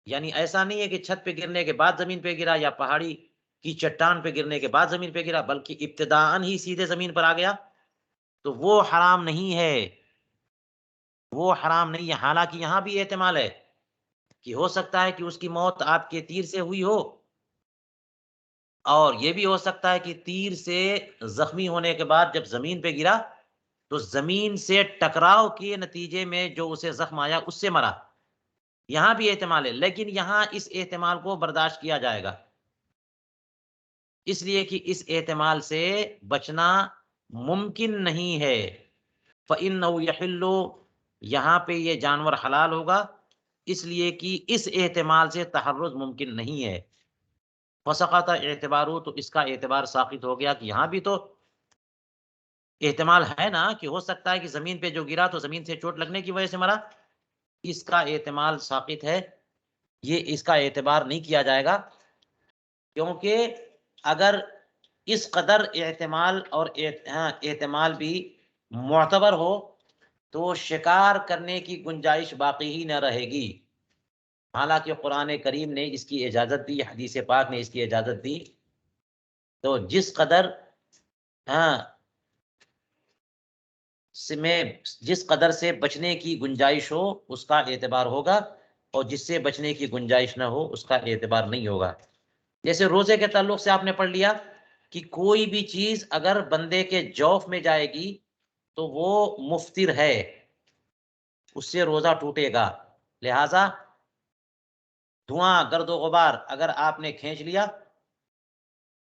یعنی ایسا نہیں ہے کہ چھت پہ گرنے کے بعد زمین پہ گرا یا پہاڑی کی چٹان پہ گرنے کے بعد زمین پہ گرا، بلکہ ابتداء ہی سیدھے زمین پر آ گیا، تو وہ حرام نہیں ہے، وہ حرام نہیں ہے۔ حالانکہ یہاں بھی احتمال ہے کہ ہو سکتا ہے کہ اس کی موت آپ کے تیر سے ہوئی ہو، اور یہ بھی ہو سکتا ہے کہ تیر سے زخمی ہونے کے بعد جب زمین پہ گرا تو زمین سے ٹکراؤ کے نتیجے میں جو اسے زخم آیا اس سے مرا، یہاں بھی احتمال ہے، لیکن یہاں اس احتمال کو برداشت کیا جائے گا، اس لیے کہ اس احتمال سے بچنا ممکن نہیں ہے۔ فَإِنَّهُ يَحِلُّ، یہاں پہ یہ جانور حلال ہوگا اس لیے کہ اس احتمال سے تحرز ممکن نہیں ہے۔ فسقط اعتبارو، تو اس کا اعتبار ساقط ہو گیا کہ یہاں بھی تو احتمال ہے نا کہ ہو سکتا ہے کہ زمین پہ جو گرا تو زمین سے چوٹ لگنے کی وجہ سے مرا، اس کا احتمال ساقط ہے، یہ اس کا اعتبار نہیں کیا جائے گا، کیونکہ اگر اس قدر احتمال اور احتمال بھی معتبر ہو تو شکار کرنے کی گنجائش باقی ہی نہ رہے گی، حالانکہ قرآن کریم نے اس کی اجازت دی، حدیث پاک نے اس کی اجازت دی، تو جس قدر جس قدر سے بچنے کی گنجائش ہو اس کا اعتبار ہوگا، اور جس سے بچنے کی گنجائش نہ ہو اس کا اعتبار نہیں ہوگا۔ جیسے روزے کے تعلق سے آپ نے پڑھ لیا کہ کوئی بھی چیز اگر بندے کے جوف میں جائے گی تو وہ مفطر ہے، اس سے روزہ ٹوٹے گا، لہذا دھواں گرد و غبار اگر آپ نے کھینچ لیا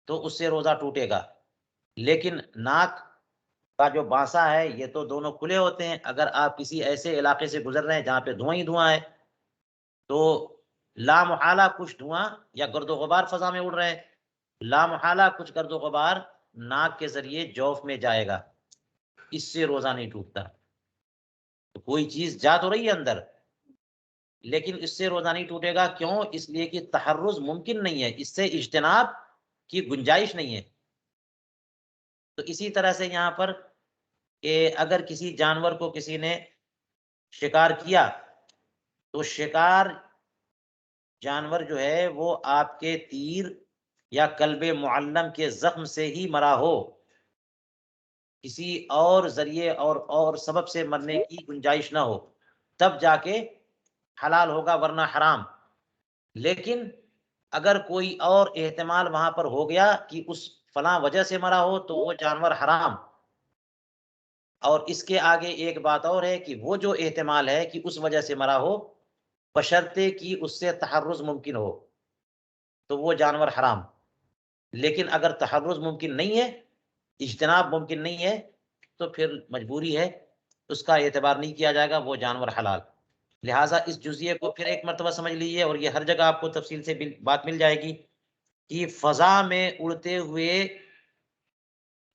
تو اس سے روزہ ٹوٹے گا، لیکن ناک کا جو بانسا ہے یہ تو دونوں کھلے ہوتے ہیں، اگر آپ کسی ایسے علاقے سے گزر رہے ہیں جہاں پہ دھواں ہی دھواں ہے تو لا محالہ کچھ دھواں یا گرد و غبار فضا میں اڑ رہے ہیں، لا محالہ کچھ گرد و غبار ناک کے ذریعے جوف میں جائے گا، اس سے روزہ نہیں ٹوٹتا۔ تو کوئی چیز جا تو رہی ہے اندر لیکن اس سے روزہ نہیں ٹوٹے گا، کیوں؟ اس لیے کہ تحرز ممکن نہیں ہے، اس سے اجتناب کی گنجائش نہیں ہے۔ تو اسی طرح سے یہاں پر کہ اگر کسی جانور کو کسی نے شکار کیا تو شکار جانور جو ہے وہ آپ کے تیر یا کلب معلم کے زخم سے ہی مرا ہو، کسی اور ذریعے اور سبب سے مرنے کی گنجائش نہ ہو، تب جا کے حلال ہوگا، ورنہ حرام۔ لیکن اگر کوئی اور احتمال وہاں پر ہو گیا کہ اس فلاں وجہ سے مرا ہو تو وہ جانور حرام۔ اور اس کے آگے ایک بات اور ہے کہ وہ جو احتمال ہے کہ اس وجہ سے مرا ہو بشرطے کہ اس سے تحرز ممکن ہو تو وہ جانور حرام، لیکن اگر تحرز ممکن نہیں ہے، اجتناب ممکن نہیں ہے، تو پھر مجبوری ہے، اس کا اعتبار نہیں کیا جائے گا، وہ جانور حلال۔ لہٰذا اس جزئیے کو پھر ایک مرتبہ سمجھ لیجیے، اور یہ ہر جگہ آپ کو تفصیل سے بات مل جائے گی کہ فضا میں اڑتے ہوئے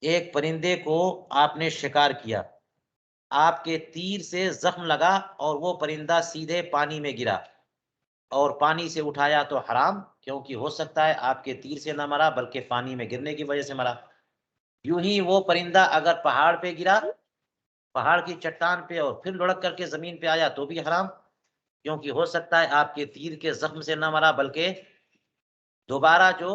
ایک پرندے کو آپ نے شکار کیا، آپ کے تیر سے زخم لگا اور وہ پرندہ سیدھے پانی میں گرا اور پانی سے اٹھایا تو حرام، کیونکہ ہو سکتا ہے آپ کے تیر سے نہ مرا بلکہ پانی میں گرنے کی وجہ سے مرا۔ یوں ہی وہ پرندہ اگر پہاڑ پہ گرا، پہاڑ کی چٹان پہ، اور پھر لڑک کر کے زمین پہ آیا تو بھی حرام، کیونکہ ہو سکتا ہے آپ کے تیر کے زخم سے نہ مرا بلکہ دوبارہ جو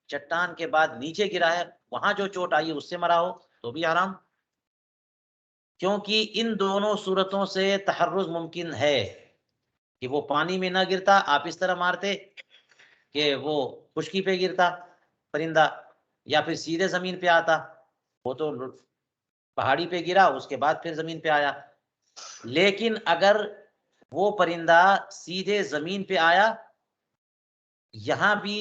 چٹان کے بعد نیچے گرا ہے وہاں جو چوٹ آئی اس سے مرا ہو تو بھی حرام، کیونکہ ان دونوں صورتوں سے تحرز ممکن ہے کہ وہ پانی میں نہ گرتا، آپ اس طرح مارتے کہ وہ خشکی پہ گرتا پرندہ، یا پھر سیدھے زمین پہ آتا، وہ تو پہاڑی پہ گرا اس کے بعد پھر زمین پہ آیا۔ لیکن اگر وہ پرندہ سیدھے زمین پہ آیا، یہاں بھی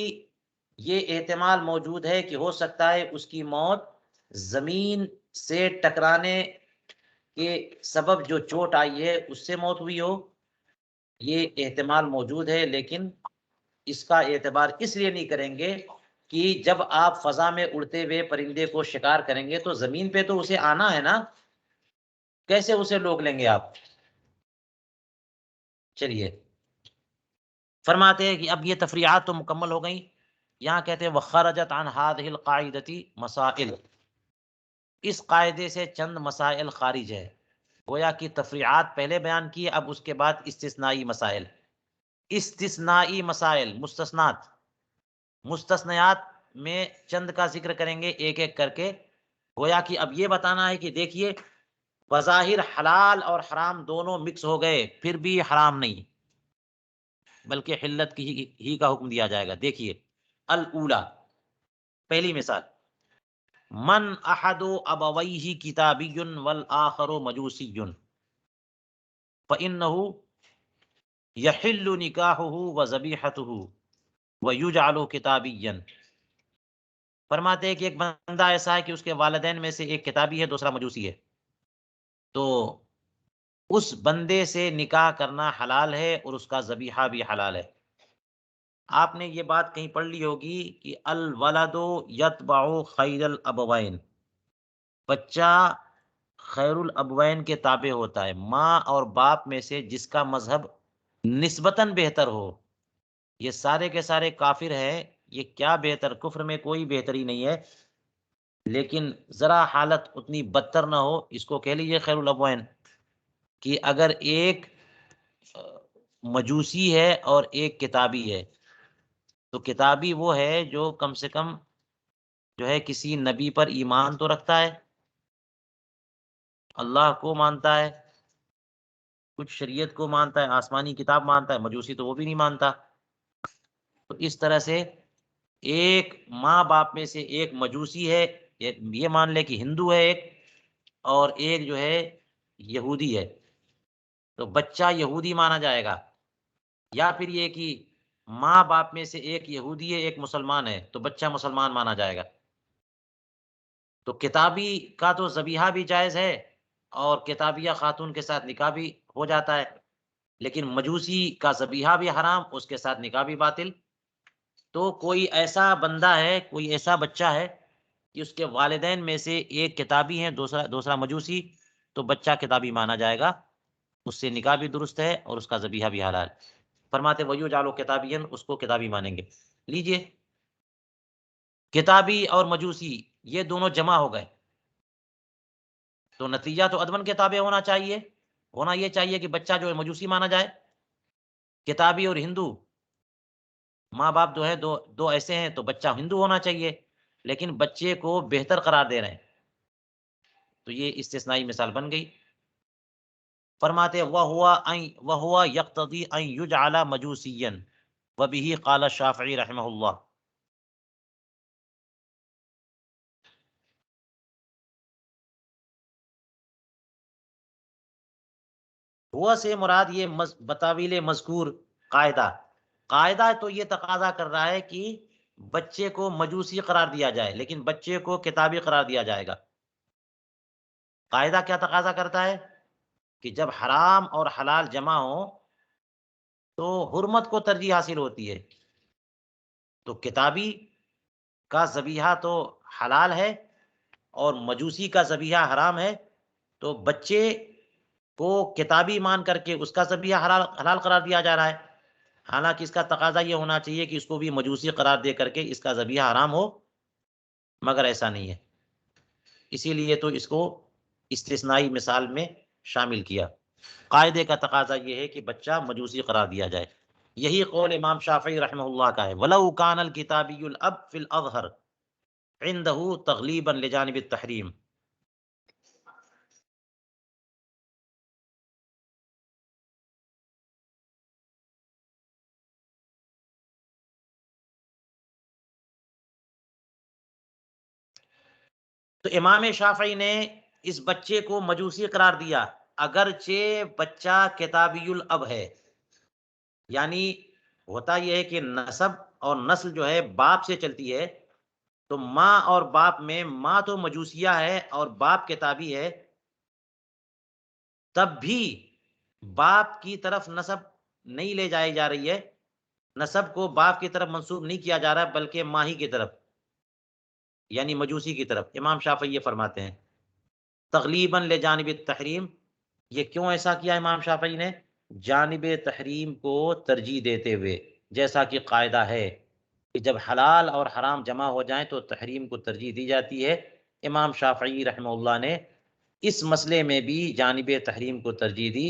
یہ احتمال موجود ہے کہ ہو سکتا ہے اس کی موت زمین سے ٹکرانے کے سبب جو چوٹ آئی ہے اس سے موت ہوئی ہو، یہ احتمال موجود ہے، لیکن اس کا اعتبار اس لیے نہیں کریں گے کہ جب آپ فضا میں اڑتے ہوئے پرندے کو شکار کریں گے تو زمین پہ تو اسے آنا ہے نا، کیسے اسے روک لیں گے آپ؟ چلیے فرماتے ہیں کہ اب یہ تفریعات تو مکمل ہو گئیں، یہاں کہتے ہیں وَخَرَجَتْ عَنْ هَذِهِ الْقَاعِدَةِ مسائل، اس قاعدے سے چند مسائل خارج ہے، گویا کہ تفریعات پہلے بیان کیے، اب اس کے بعد استثنائی مسائل، استثنائی مسائل مستثنات، مستثنیات میں چند کا ذکر کریں گے ایک ایک کر کے، گویا کہ اب یہ بتانا ہے کہ دیکھیے بظاہر حلال اور حرام دونوں مکس ہو گئے پھر بھی حرام نہیں بلکہ حلت کی ہی کا حکم دیا جائے گا۔ دیکھیے الاولا، پہلی مثال، من احد ابویہ کتابی والآخر مجوسی فإنه یحل نکاحہ وذبیحتہ ویجعل کتابیا. فرماتے ہیں کہ ایک بندہ ایسا ہے کہ اس کے والدین میں سے ایک کتابی ہے، دوسرا مجوسی ہے، تو اس بندے سے نکاح کرنا حلال ہے اور اس کا ذبیحہ بھی حلال ہے. آپ نے یہ بات کہیں پڑھ لی ہوگی کہ الولد یتبع خیر الابوین، بچہ خیر الابوین کے تابع ہوتا ہے، ماں اور باپ میں سے جس کا مذہب نسبتاً بہتر ہو. یہ سارے کے سارے کافر ہیں، یہ کیا بہتر، کفر میں کوئی بہتری نہیں ہے، لیکن ذرا حالت اتنی بدتر نہ ہو، اس کو کہہ لیجیے خیر الابوین. کہ اگر ایک مجوسی ہے اور ایک کتابی ہے، تو کتابی وہ ہے جو کم سے کم جو ہے کسی نبی پر ایمان تو رکھتا ہے، اللہ کو مانتا ہے، کچھ شریعت کو مانتا ہے، آسمانی کتاب مانتا ہے. مجوسی تو وہ بھی نہیں مانتا. تو اس طرح سے ایک ماں باپ میں سے ایک مجوسی ہے، یہ مان لے کہ ہندو ہے ایک، اور ایک جو ہے یہودی ہے، تو بچہ یہودی مانا جائے گا. یا پھر یہ کہ ماں باپ میں سے ایک یہودی ہے ایک مسلمان ہے، تو بچہ مسلمان مانا جائے گا. تو کتابی کا تو ذبیحہ بھی جائز ہے اور کتابیہ خاتون کے ساتھ نکاح بھی ہو جاتا ہے، لیکن مجوسی کا ذبیحہ بھی حرام، اس کے ساتھ نکاح بھی باطل. تو کوئی ایسا بندہ ہے، کوئی ایسا بچہ ہے کہ اس کے والدین میں سے ایک کتابی ہیں، دوسرا مجوسی، تو بچہ کتابی مانا جائے گا، اس سے نکاح بھی درست ہے اور اس کا ذبیحہ بھی حلال. فرماتے وَيُجْعَلُ کتابین، اس کو کتابی مانیں گے. لیجئے، کتابی اور مجوسی یہ دونوں جمع ہو گئے، تو نتیجہ تو ادون کے تابع ہونا چاہیے. ہونا یہ چاہیے کہ بچہ جو ہے مجوسی مانا جائے. کتابی اور ہندو، ماں باپ جو ہے دو ایسے ہیں، تو بچہ ہندو ہونا چاہیے، لیکن بچے کو بہتر قرار دے رہے ہیں، تو یہ استثنائی مثال بن گئی. فرماتے وَهُوَ يَقْتَضِي أَن يُجْعَلَ مَجُوسِيًّا وَبِهِ قَالَ الشَّافِعِي رحمہ اللہ. ہوا سے مراد یہ بتاویل مذکور قاعدہ تو یہ تقاضا کر رہا ہے کہ بچے کو مجوسی قرار دیا جائے، لیکن بچے کو کتابی قرار دیا جائے گا. قاعدہ کیا تقاضا کرتا ہے کہ جب حرام اور حلال جمع ہو تو حرمت کو ترجیح حاصل ہوتی ہے. تو کتابی کا ذبیحہ تو حلال ہے اور مجوسی کا ذبیحہ حرام ہے، تو بچے کو کتابی مان کر کے اس کا ذبیحہ حلال قرار دیا جا رہا ہے، حالانکہ اس کا تقاضا یہ ہونا چاہیے کہ اس کو بھی مجوسی قرار دے کر کے اس کا ذبیحہ حرام ہو، مگر ایسا نہیں ہے. اسی لیے تو اس کو استثنائی مثال میں شامل کیا. قاعدے کا تقاضا یہ ہے کہ بچہ مجوسی قرار دیا جائے. یہی قول امام شافعی رحمہ اللہ کا ہے. وَلَوْ كَانَ الْكِتَابِيُّ الْأَبْ فِي الْأَظْهَرِ عِنْدَهُ تَغْلِيبًا لِجَانِبِ التَّحْرِيمِ. تو امام شافعی نے اس بچے کو مجوسی قرار دیا اگرچہ بچہ کتابی الاب ہے. یعنی ہوتا یہ ہے کہ نسب اور نسل جو ہے باپ سے چلتی ہے، تو ماں اور باپ میں ماں تو مجوسیہ ہے اور باپ کتابی ہے، تب بھی باپ کی طرف نسب نہیں لے جائی جا رہی ہے، نسب کو باپ کی طرف منسوب نہیں کیا جا رہا بلکہ ماں ہی کی طرف، یعنی مجوسی کی طرف. امام شافعی یہ فرماتے ہیں تغلیباً لجانب التحریم. یہ کیوں ایسا کیا امام شافعی نے؟ جانب تحریم کو ترجیح دیتے ہوئے، جیسا کہ قاعدہ ہے کہ جب حلال اور حرام جمع ہو جائیں تو تحریم کو ترجیح دی جاتی ہے. امام شافعی رحمہ اللہ نے اس مسئلے میں بھی جانب تحریم کو ترجیح دی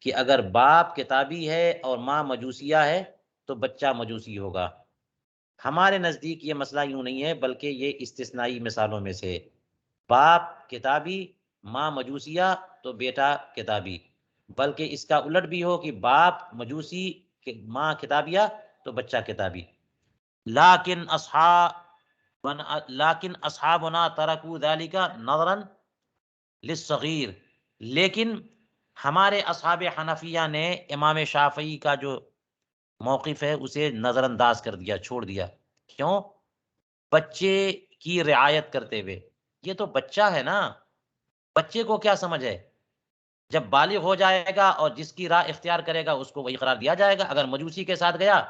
کہ اگر باپ کتابی ہے اور ماں مجوسیہ ہے تو بچہ مجوسی ہوگا. ہمارے نزدیک یہ مسئلہ یوں نہیں ہے، بلکہ یہ استثنائی مثالوں میں سے، باپ کتابی ماں مجوسیہ تو بیٹا کتابی. بلکہ اس کا الٹ بھی ہو کہ باپ مجوسی ماں کتابیہ تو بچہ کتابی. لیکن لیکن اصحابنا ترکوا ذلک نظرا للصغیر، لیکن ہمارے اصحاب حنفیہ نے امام شافعی کا جو موقف ہے اسے نظر انداز کر دیا، چھوڑ دیا۔ کیوں؟ بچے کی رعایت کرتے ہوئے۔ یہ تو بچہ ہے نا، بچے کو کیا سمجھ ہے؟ جب بالغ ہو جائے گا اور جس کی راہ اختیار کرے گا اس کو وہی قرار دیا جائے گا۔ اگر مجوسی کے ساتھ گیا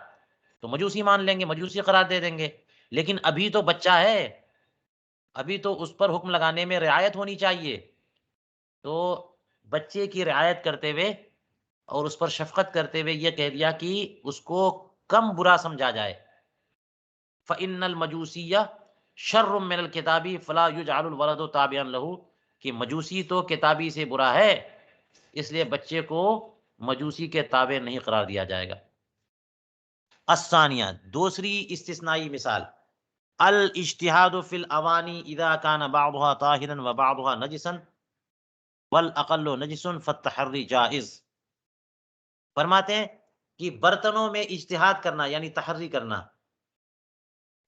تو مجوسی مان لیں گے، مجوسی قرار دے دیں گے، لیکن ابھی تو بچہ ہے، ابھی تو اس پر حکم لگانے میں رعایت ہونی چاہیے۔ تو بچے کی رعایت کرتے ہوئے اور اس پر شفقت کرتے ہوئے یہ کہہ دیا کہ اس کو کم برا سمجھا جائے۔ فَإِنَّ الْمَجُوسِيَّ شَرٌّ مِّنَ الْكِتَابِ فَلَا يُجْعَلُ الْوَلَدُ تَابِعًا لَهُ، کہ مجوسی تو کتابی سے برا ہے، اس لیے بچے کو مجوسی کے تابع نہیں قرار دیا جائے گا۔ الثانیہ، دوسری استثنائی مثال، الاجتہاد فی الاوانی اذا کان بعضها طاہرا وبعضها نجسا والاقل نجس فالتحری جائز۔ فرماتے ہیں کہ برتنوں میں اجتہاد کرنا یعنی تحری کرنا،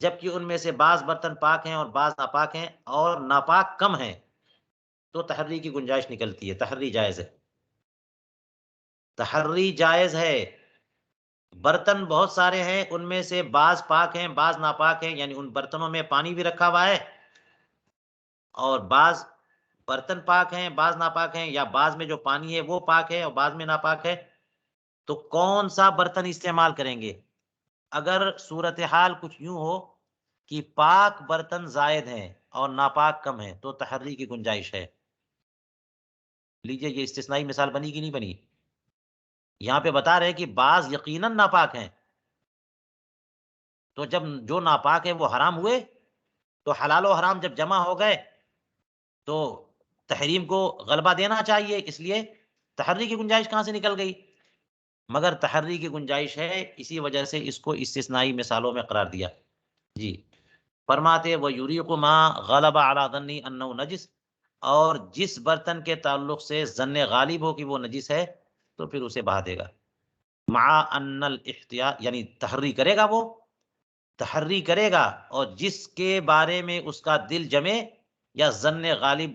جبکہ ان میں سے بعض برتن پاک ہیں اور بعض ناپاک ہیں اور ناپاک کم ہیں، تو تحری کی گنجائش نکلتی ہے، تحری جائز ہے، تحری جائز ہے۔ برتن بہت سارے ہیں، ان میں سے بعض پاک ہیں بعض ناپاک ہیں، یعنی ان برتنوں میں پانی بھی رکھا ہوا ہے، اور بعض برتن پاک ہیں بعض ناپاک ہیں، یا بعض میں جو پانی ہے وہ پاک ہے اور بعض میں ناپاک ہے، تو کون سا برتن استعمال کریں گے؟ اگر صورتحال کچھ یوں ہو کہ پاک برتن زائد ہیں اور ناپاک کم ہیں تو تحری کی گنجائش ہے۔ لیجئے یہ استثنائی مثال بنی کہ نہیں بنی؟ یہاں پہ بتا رہے کہ بعض یقیناً ناپاک ہیں، تو جب جو ناپاک ہیں وہ حرام ہوئے تو حلال و حرام جب جمع ہو گئے تو تحریم کو غلبہ دینا چاہیے، اس لیے تحری کی گنجائش کہاں سے نکل گئی؟ مگر تحری کی گنجائش ہے، اسی وجہ سے اس کو استثنائی مثالوں میں قرار دیا۔ جی، فرماتے وَيُرِيقُ مَا غَلَبَ عَلَى ظَنِّهِ أَنَّهُ نَجِسٌ، اور جس برتن کے تعلق سے ظن غالب ہو کہ وہ نجس ہے تو پھر اسے بہا دے گا۔ مع ان الاحتیاط، یعنی تحری کرے گا، وہ تحری کرے گا، اور جس کے بارے میں اس کا دل جمے یا ظن غالب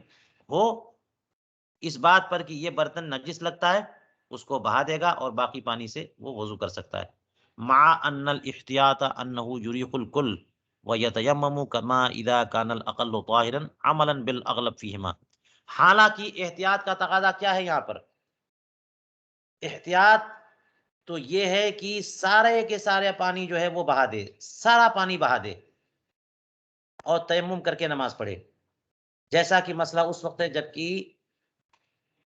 ہو اس بات پر کہ یہ برتن نجس لگتا ہے، اس کو بہا دے گا اور باقی پانی سے وہ وضو کر سکتا ہے۔ مع ان الاحتیاط انه يريق الكل ويتيمم كما اذا كان الاقل طاهرا عملا بالاغلب فيهما۔ حالانکہ احتیاط کا تقاضا کیا ہے یہاں پر؟ احتیاط تو یہ ہے کہ سارے کے سارے پانی جو ہے وہ بہا دے، سارا پانی بہا دے اور تیمم کر کے نماز پڑھے، جیسا کہ مسئلہ اس وقت ہے جبکہ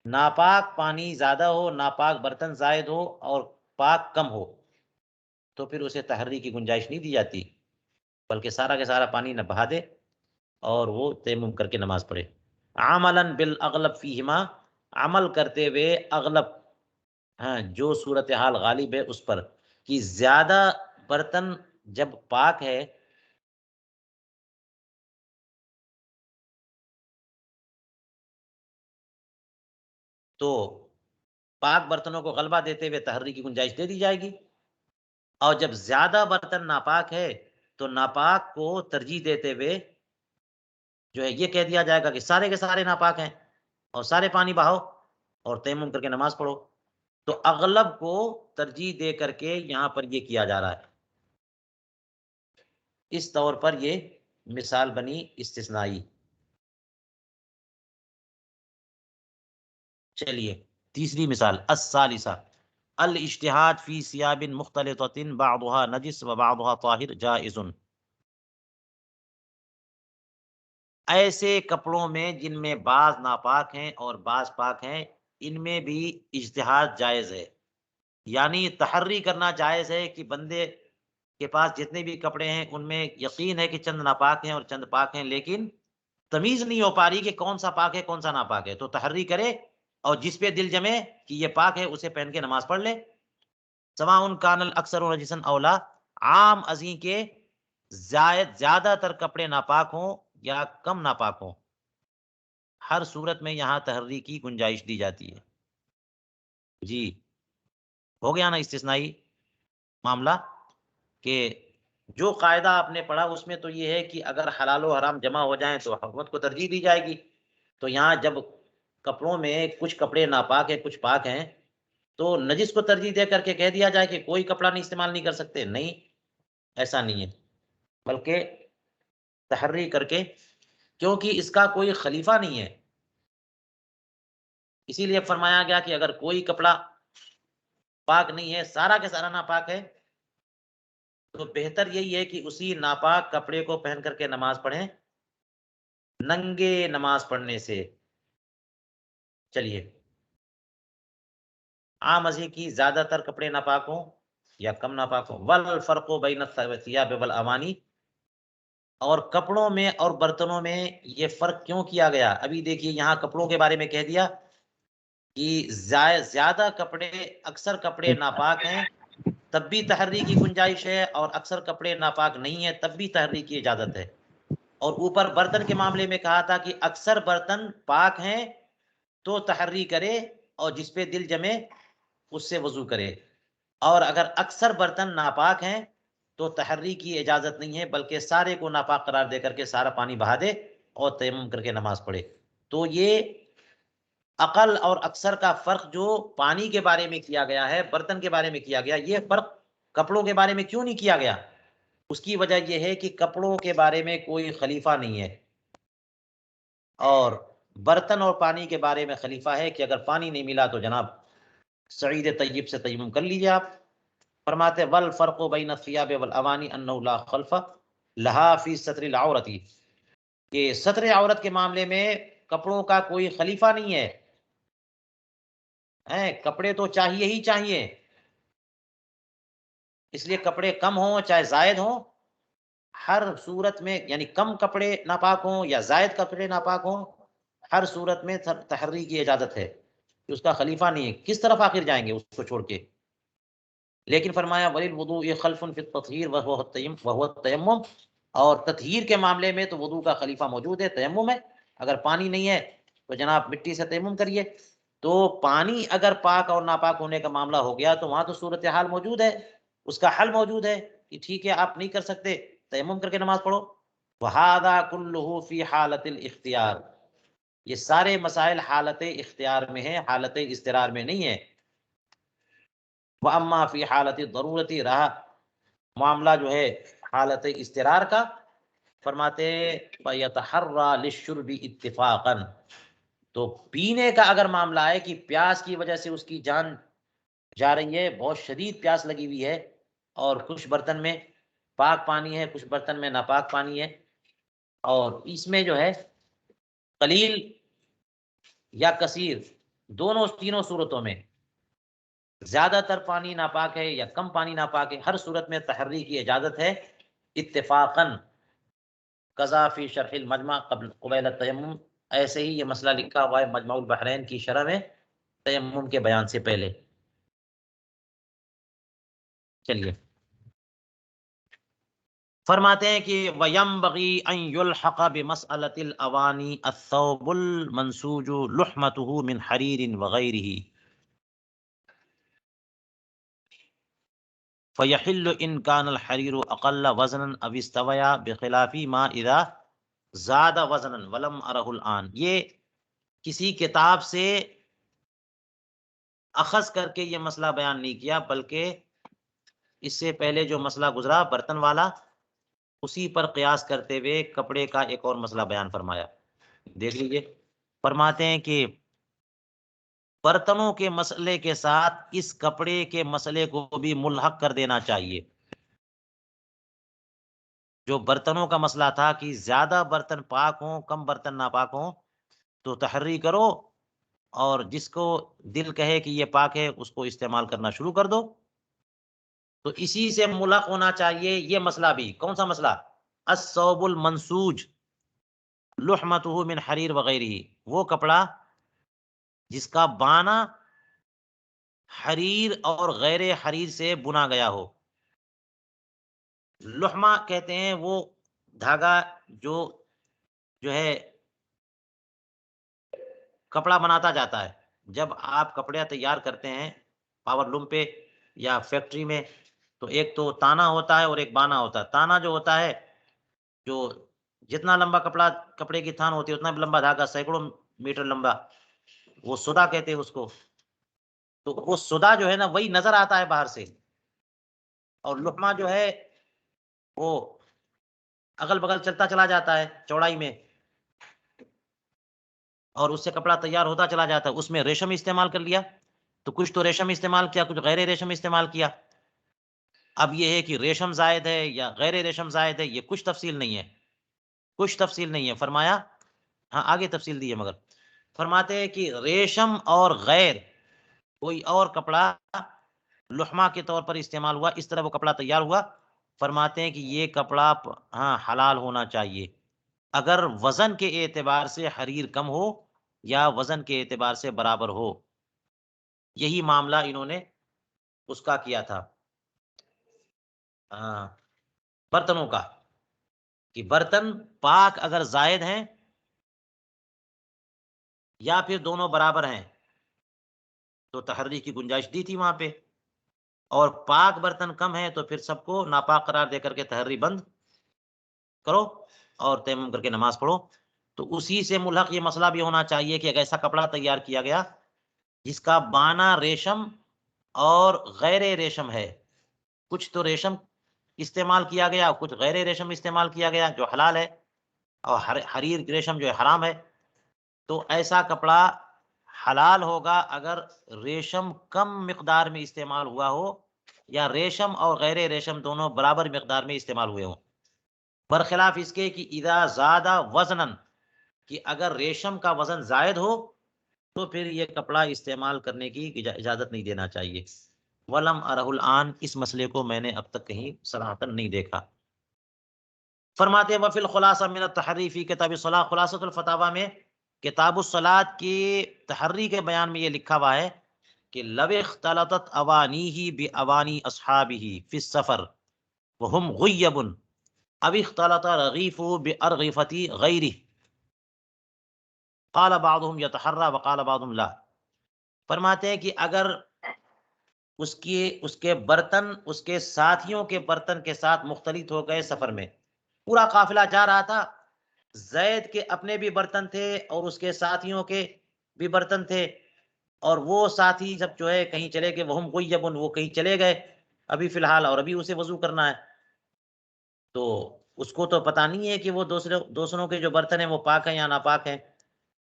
ناپاک پانی زیادہ ہو، ناپاک برتن زائد ہو اور پاک کم ہو، تو پھر اسے تحری کی گنجائش نہیں دی جاتی، بلکہ سارا کا سارا پانی نہ بہا دے اور وہ تیمم کر کے نماز پڑھے۔ عملاً بالاغلب فیہما، عمل کرتے ہوئے اغلب، ہاں جو صورتحال غالب ہے اس پر، کہ زیادہ برتن جب پاک ہے تو پاک برتنوں کو غلبہ دیتے ہوئے تحری کی گنجائش دے دی جائے گی، اور جب زیادہ برتن ناپاک ہے تو ناپاک کو ترجیح دیتے ہوئے جو ہے یہ کہہ دیا جائے گا کہ سارے کے سارے ناپاک ہیں اور سارے پانی بہاؤ اور تیمم کر کے نماز پڑھو۔ تو اغلب کو ترجیح دے کر کے یہاں پر یہ کیا جا رہا ہے۔ اس طور پر یہ مثال بنی استثنائی۔ چلیے تیسری مثال، الثالثہ الاجتہاد فی ثیاب مختلطۃ بعضها نجس وبعضها طاہر جائز۔ ایسے کپڑوں میں جن میں بعض ناپاک ہیں اور بعض پاک ہیں، ان میں بھی اجتہاد جائز ہے، یعنی تحری کرنا جائز ہے کہ بندے کے پاس جتنے بھی کپڑے ہیں ان میں یقین ہے کہ چند ناپاک ہیں اور چند پاک ہیں، لیکن تمیز نہیں ہو پا رہی کہ کون سا پاک ہے کون سا ناپاک ہے، تو تحری کرے اور جس پہ دل جمے کہ یہ پاک ہے اسے پہن کے نماز پڑھ لے۔ سواء کان الاکثر نجسا او لا، عام ازیں کے زیادہ تر کپڑے ناپاک ہوں یا کم ناپاک ہوں، ہر صورت میں یہاں تحری کی گنجائش دی جاتی ہے۔ جی ہو گیا نا استثنائی معاملہ، کہ جو قاعدہ آپ نے پڑھا اس میں تو یہ ہے کہ اگر حلال و حرام جمع ہو جائیں تو حکومت کو ترجیح دی جائے گی. تو یہاں جب کپڑوں میں کچھ کپڑے ناپاک ہیں کچھ پاک ہیں تو نجس کو ترجیح دے کر کے کہہ دیا جائے کہ کوئی کپڑا نہیں استعمال نہیں کر سکتے؟ نہیں، ایسا نہیں ہے، بلکہ تحری کر کے، کیونکہ اس کا کوئی خلیفہ نہیں ہے، اسی لیے فرمایا گیا کہ اگر کوئی کپڑا پاک نہیں ہے، سارا کے سارا ناپاک ہے، تو بہتر یہی ہے کہ اسی ناپاک کپڑے کو پہن کر کے نماز پڑھیں، ننگے نماز پڑھنے سے. چلیے، عام ازیں کی زیادہ تر کپڑے ناپاک ہوں یا کم ناپاک ہوں. والفرق بین الثیاب والاوانی، اور کپڑوں میں اور برتنوں میں یہ فرق کیوں کیا گیا؟ ابھی دیکھیے یہاں کپڑوں کے بارے میں کہہ دیا کہ زیادہ کپڑے، اکثر کپڑے ناپاک ہیں تب بھی تحری کی گنجائش ہے، اور اکثر کپڑے ناپاک نہیں ہیں تب بھی تحری کی اجازت ہے. اور اوپر برتن کے معاملے میں کہا تھا کہ اکثر برتن پاک ہیں تو تحری کرے، اور جس پہ دل جمے اس سے وضو کرے. اور اگر اکثر برتن ناپاک ہیں تو تحری کی اجازت نہیں ہے، بلکہ سارے کو ناپاک قرار دے کر کے سارا پانی بہا دے اور تیمم کر کے نماز پڑھے. تو یہ اقل اور اکثر کا فرق جو پانی کے بارے میں کیا گیا ہے، برتن کے بارے میں کیا گیا، یہ فرق کپڑوں کے بارے میں کیوں نہیں کیا گیا؟ اس کی وجہ یہ ہے کہ کپڑوں کے بارے میں کوئی خلیفہ نہیں ہے، اور برتن اور پانی کے بارے میں خلیفہ ہے کہ اگر پانی نہیں ملا تو جناب سعید طیب سے تیمم کر لیجیے آپ. فرماتے والفرق بین الثیاب والاوانی انه لا خلف لها فی ستر العورت، کہ ستر عورت کے معاملے میں کپڑوں کا کوئی خلیفہ نہیں ہے. کپڑے تو چاہیے ہی چاہیے، اس لیے کپڑے کم ہوں چاہے زائد ہوں، ہر صورت میں، یعنی کم کپڑے ناپاک ہوں یا زائد کپڑے ناپاک ہوں، ہر صورت میں تحری کی اجازت ہے. اس کا خلیفہ نہیں ہے، کس طرف آخر جائیں گے اس کو چھوڑ کے؟ لیکن فرمایا وللوضوء خلف فی التطہیر وهو التیمم، اور تطہیر کے معاملے میں تو وضو کا خلیفہ موجود ہے، تیمم ہے. اگر پانی نہیں ہے تو جناب مٹی سے تیمم کریے. تو پانی اگر پاک اور ناپاک ہونے کا معاملہ ہو گیا تو وہاں تو صورتحال موجود ہے، اس کا حل موجود ہے کہ ٹھیک ہے آپ نہیں کر سکتے، تیمم کر کے نماز پڑھو. وَهَذَا كُلُّهُ فِي حَالَةِ الْاخْتِيَار، یہ سارے مسائل حالت اختیار میں ہیں، حالت اضطرار میں نہیں ہے. وَأَمَّا فِي حَالَةِ الضَّرُورَةِ، رہا معاملہ جو ہے حالت اضطرار کا، فرماتے فَيَتَحَرَّى لِلشُّرْبِ اتِّفَاقًا، تو پینے کا اگر معاملہ ہے کہ پیاس کی وجہ سے اس کی جان جا رہی ہے، بہت شدید پیاس لگی ہوئی ہے، اور کچھ برتن میں پاک پانی ہے کچھ برتن میں ناپاک پانی ہے، اور اس میں جو ہے قلیل یا کثیر دونوں تینوں صورتوں میں زیادہ تر پانی ناپاک ہے یا کم پانی ناپاک ہے، ہر صورت میں تحری کی اجازت ہے اتفاقاً. قضا فی شرح المجمع قبیل التیمم، ایسے ہی یہ مسئلہ لکھا ہوا ہے مجمع البحرین کی شرح میں تیمم کے بیان سے پہلے. چلیے، فرماتے ہیں کہ وَيَنبَغِي أَن يُلْحَقَ بِمَسْأَلَةِ الْأَوَانِي الثَّوْبُ الْمَنْسُوجُ لُحْمَتُهُ مِنْ حَرِيرٍ وَغَيْرِهِ، فَيَحِلُّ إِنْ كَانَ الْحَرِيرُ أَقَلَّ وَزْنًا أَوِ اسْتَوَيَ بِخِلَافِ مَا إِذَا زَادَ وَزْنًا وَلَمْ أَرَهُ الْآنَ. یہ کسی کتاب سے اخذ کر کے یہ مسئلہ بیان نہیں کیا، بلکہ اس سے پہلے جو مسئلہ گزرا برتن والا، اسی پر قیاس کرتے ہوئے کپڑے کا ایک اور مسئلہ بیان فرمایا. دیکھ لیجئے، فرماتے ہیں کہ برتنوں کے مسئلے کے ساتھ اس کپڑے کے مسئلے کو بھی ملحق کر دینا چاہیے. جو برتنوں کا مسئلہ تھا کہ زیادہ برتن پاک ہوں کم برتن ناپاک ہوں تو تحری کرو، اور جس کو دل کہے کہ یہ پاک ہے اس کو استعمال کرنا شروع کر دو. تو اسی سے ملحق ہونا چاہیے یہ مسئلہ بھی. کون سا مسئلہ؟ الثوب المنسوج لحمتہ من حریر وغیرہ، وہ کپڑا جس کا بانا حریر اور غیر حریر سے بنا گیا ہو. لحمہ کہتے ہیں وہ دھاگا جو ہے کپڑا بناتا جاتا ہے. جب آپ کپڑے تیار کرتے ہیں پاور لوم پہ یا فیکٹری میں، تو ایک تو تانا ہوتا ہے اور ایک بانا ہوتا ہے. تانا جو ہوتا ہے، جو جتنا لمبا کپڑے کی تھان ہوتی ہے اتنا بھی لمبا دھاگا، سینکڑوں میٹر لمبا، وہ سدا کہتے ہیں اس کو. تو وہ سدا جو ہے نا وہی نظر آتا ہے باہر سے، اور لقمہ جو ہے وہ اگل بغل چلتا چلا جاتا ہے چوڑائی میں، اور اس سے کپڑا تیار ہوتا چلا جاتا ہے. اس میں ریشم استعمال کر لیا تو کچھ تو ریشم استعمال کیا، کچھ غیر ریشم استعمال کیا. اب یہ ہے کہ ریشم زائد ہے یا غیر ریشم زائد ہے، یہ کچھ تفصیل نہیں ہے، کچھ تفصیل نہیں ہے. فرمایا، ہاں آگے تفصیل دی ہے، مگر فرماتے ہیں کہ ریشم اور غیر کوئی اور کپڑا لحمہ کے طور پر استعمال ہوا، اس طرح وہ کپڑا تیار ہوا. فرماتے ہیں کہ یہ کپڑا ہاں حلال ہونا چاہیے اگر وزن کے اعتبار سے حریر کم ہو یا وزن کے اعتبار سے برابر ہو. یہی معاملہ انہوں نے اس کا کیا تھا، برتنوں کا، کہ برتن پاک اگر زائد ہیں یا پھر دونوں برابر ہیں تو تحری کی گنجائش دی تھی وہاں پہ، اور پاک برتن کم ہے تو پھر سب کو ناپاک قرار دے کر کے تحری بند کرو اور تیمم کر کے نماز پڑھو. تو اسی سے ملحق یہ مسئلہ بھی ہونا چاہیے کہ اگر ایسا کپڑا تیار کیا گیا جس کا بانا ریشم اور غیر ریشم ہے، کچھ تو ریشم استعمال کیا گیا کچھ غیر ریشم استعمال کیا گیا جو حلال ہے، اور حریر ریشم جو ہے حرام ہے، تو ایسا کپڑا حلال ہوگا اگر ریشم کم مقدار میں استعمال ہوا ہو یا ریشم اور غیر ریشم دونوں برابر مقدار میں استعمال ہوئے ہوں. برخلاف اس کے کہ اذا زادہ وزنن، کہ اگر ریشم کا وزن زائد ہو تو پھر یہ کپڑا استعمال کرنے کی اجازت نہیں دینا چاہیے. ولم ارہ الان، اس مسئلے کو میں نے اب تک کہیں صراحتاً نہیں دیکھا. فرماتے ہیں وفی الخلاصہ من التحری فی کتاب الصلاۃ، خلاصۃ الفتاوی میں کتاب الصلاۃ کی تحری کے بیان میں یہ لکھا ہوا ہے کہ لو اختلطت اوانیہ باوانی اصحابہ فی السفر وهم غیب اب اختلط رغیف بارغفۃ غیرہ قال بعضهم یتحری وقال بعضهم لا. فرماتے ہیں کہ اگر اس کے برتن اس کے ساتھیوں کے برتن کے ساتھ مختلط ہو گئے، سفر میں پورا قافلہ جا رہا تھا، زید کے اپنے بھی برتن تھے اور اس کے ساتھیوں کے بھی برتن تھے، اور وہ ساتھی جب جو ہے کہیں چلے گئے، وہم غیبن، وہ کہیں چلے گئے ابھی فی الحال، اور ابھی اسے وضو کرنا ہے، تو اس کو تو پتہ نہیں ہے کہ وہ دوسروں کے جو برتن ہیں وہ پاک ہیں یا ناپاک ہیں.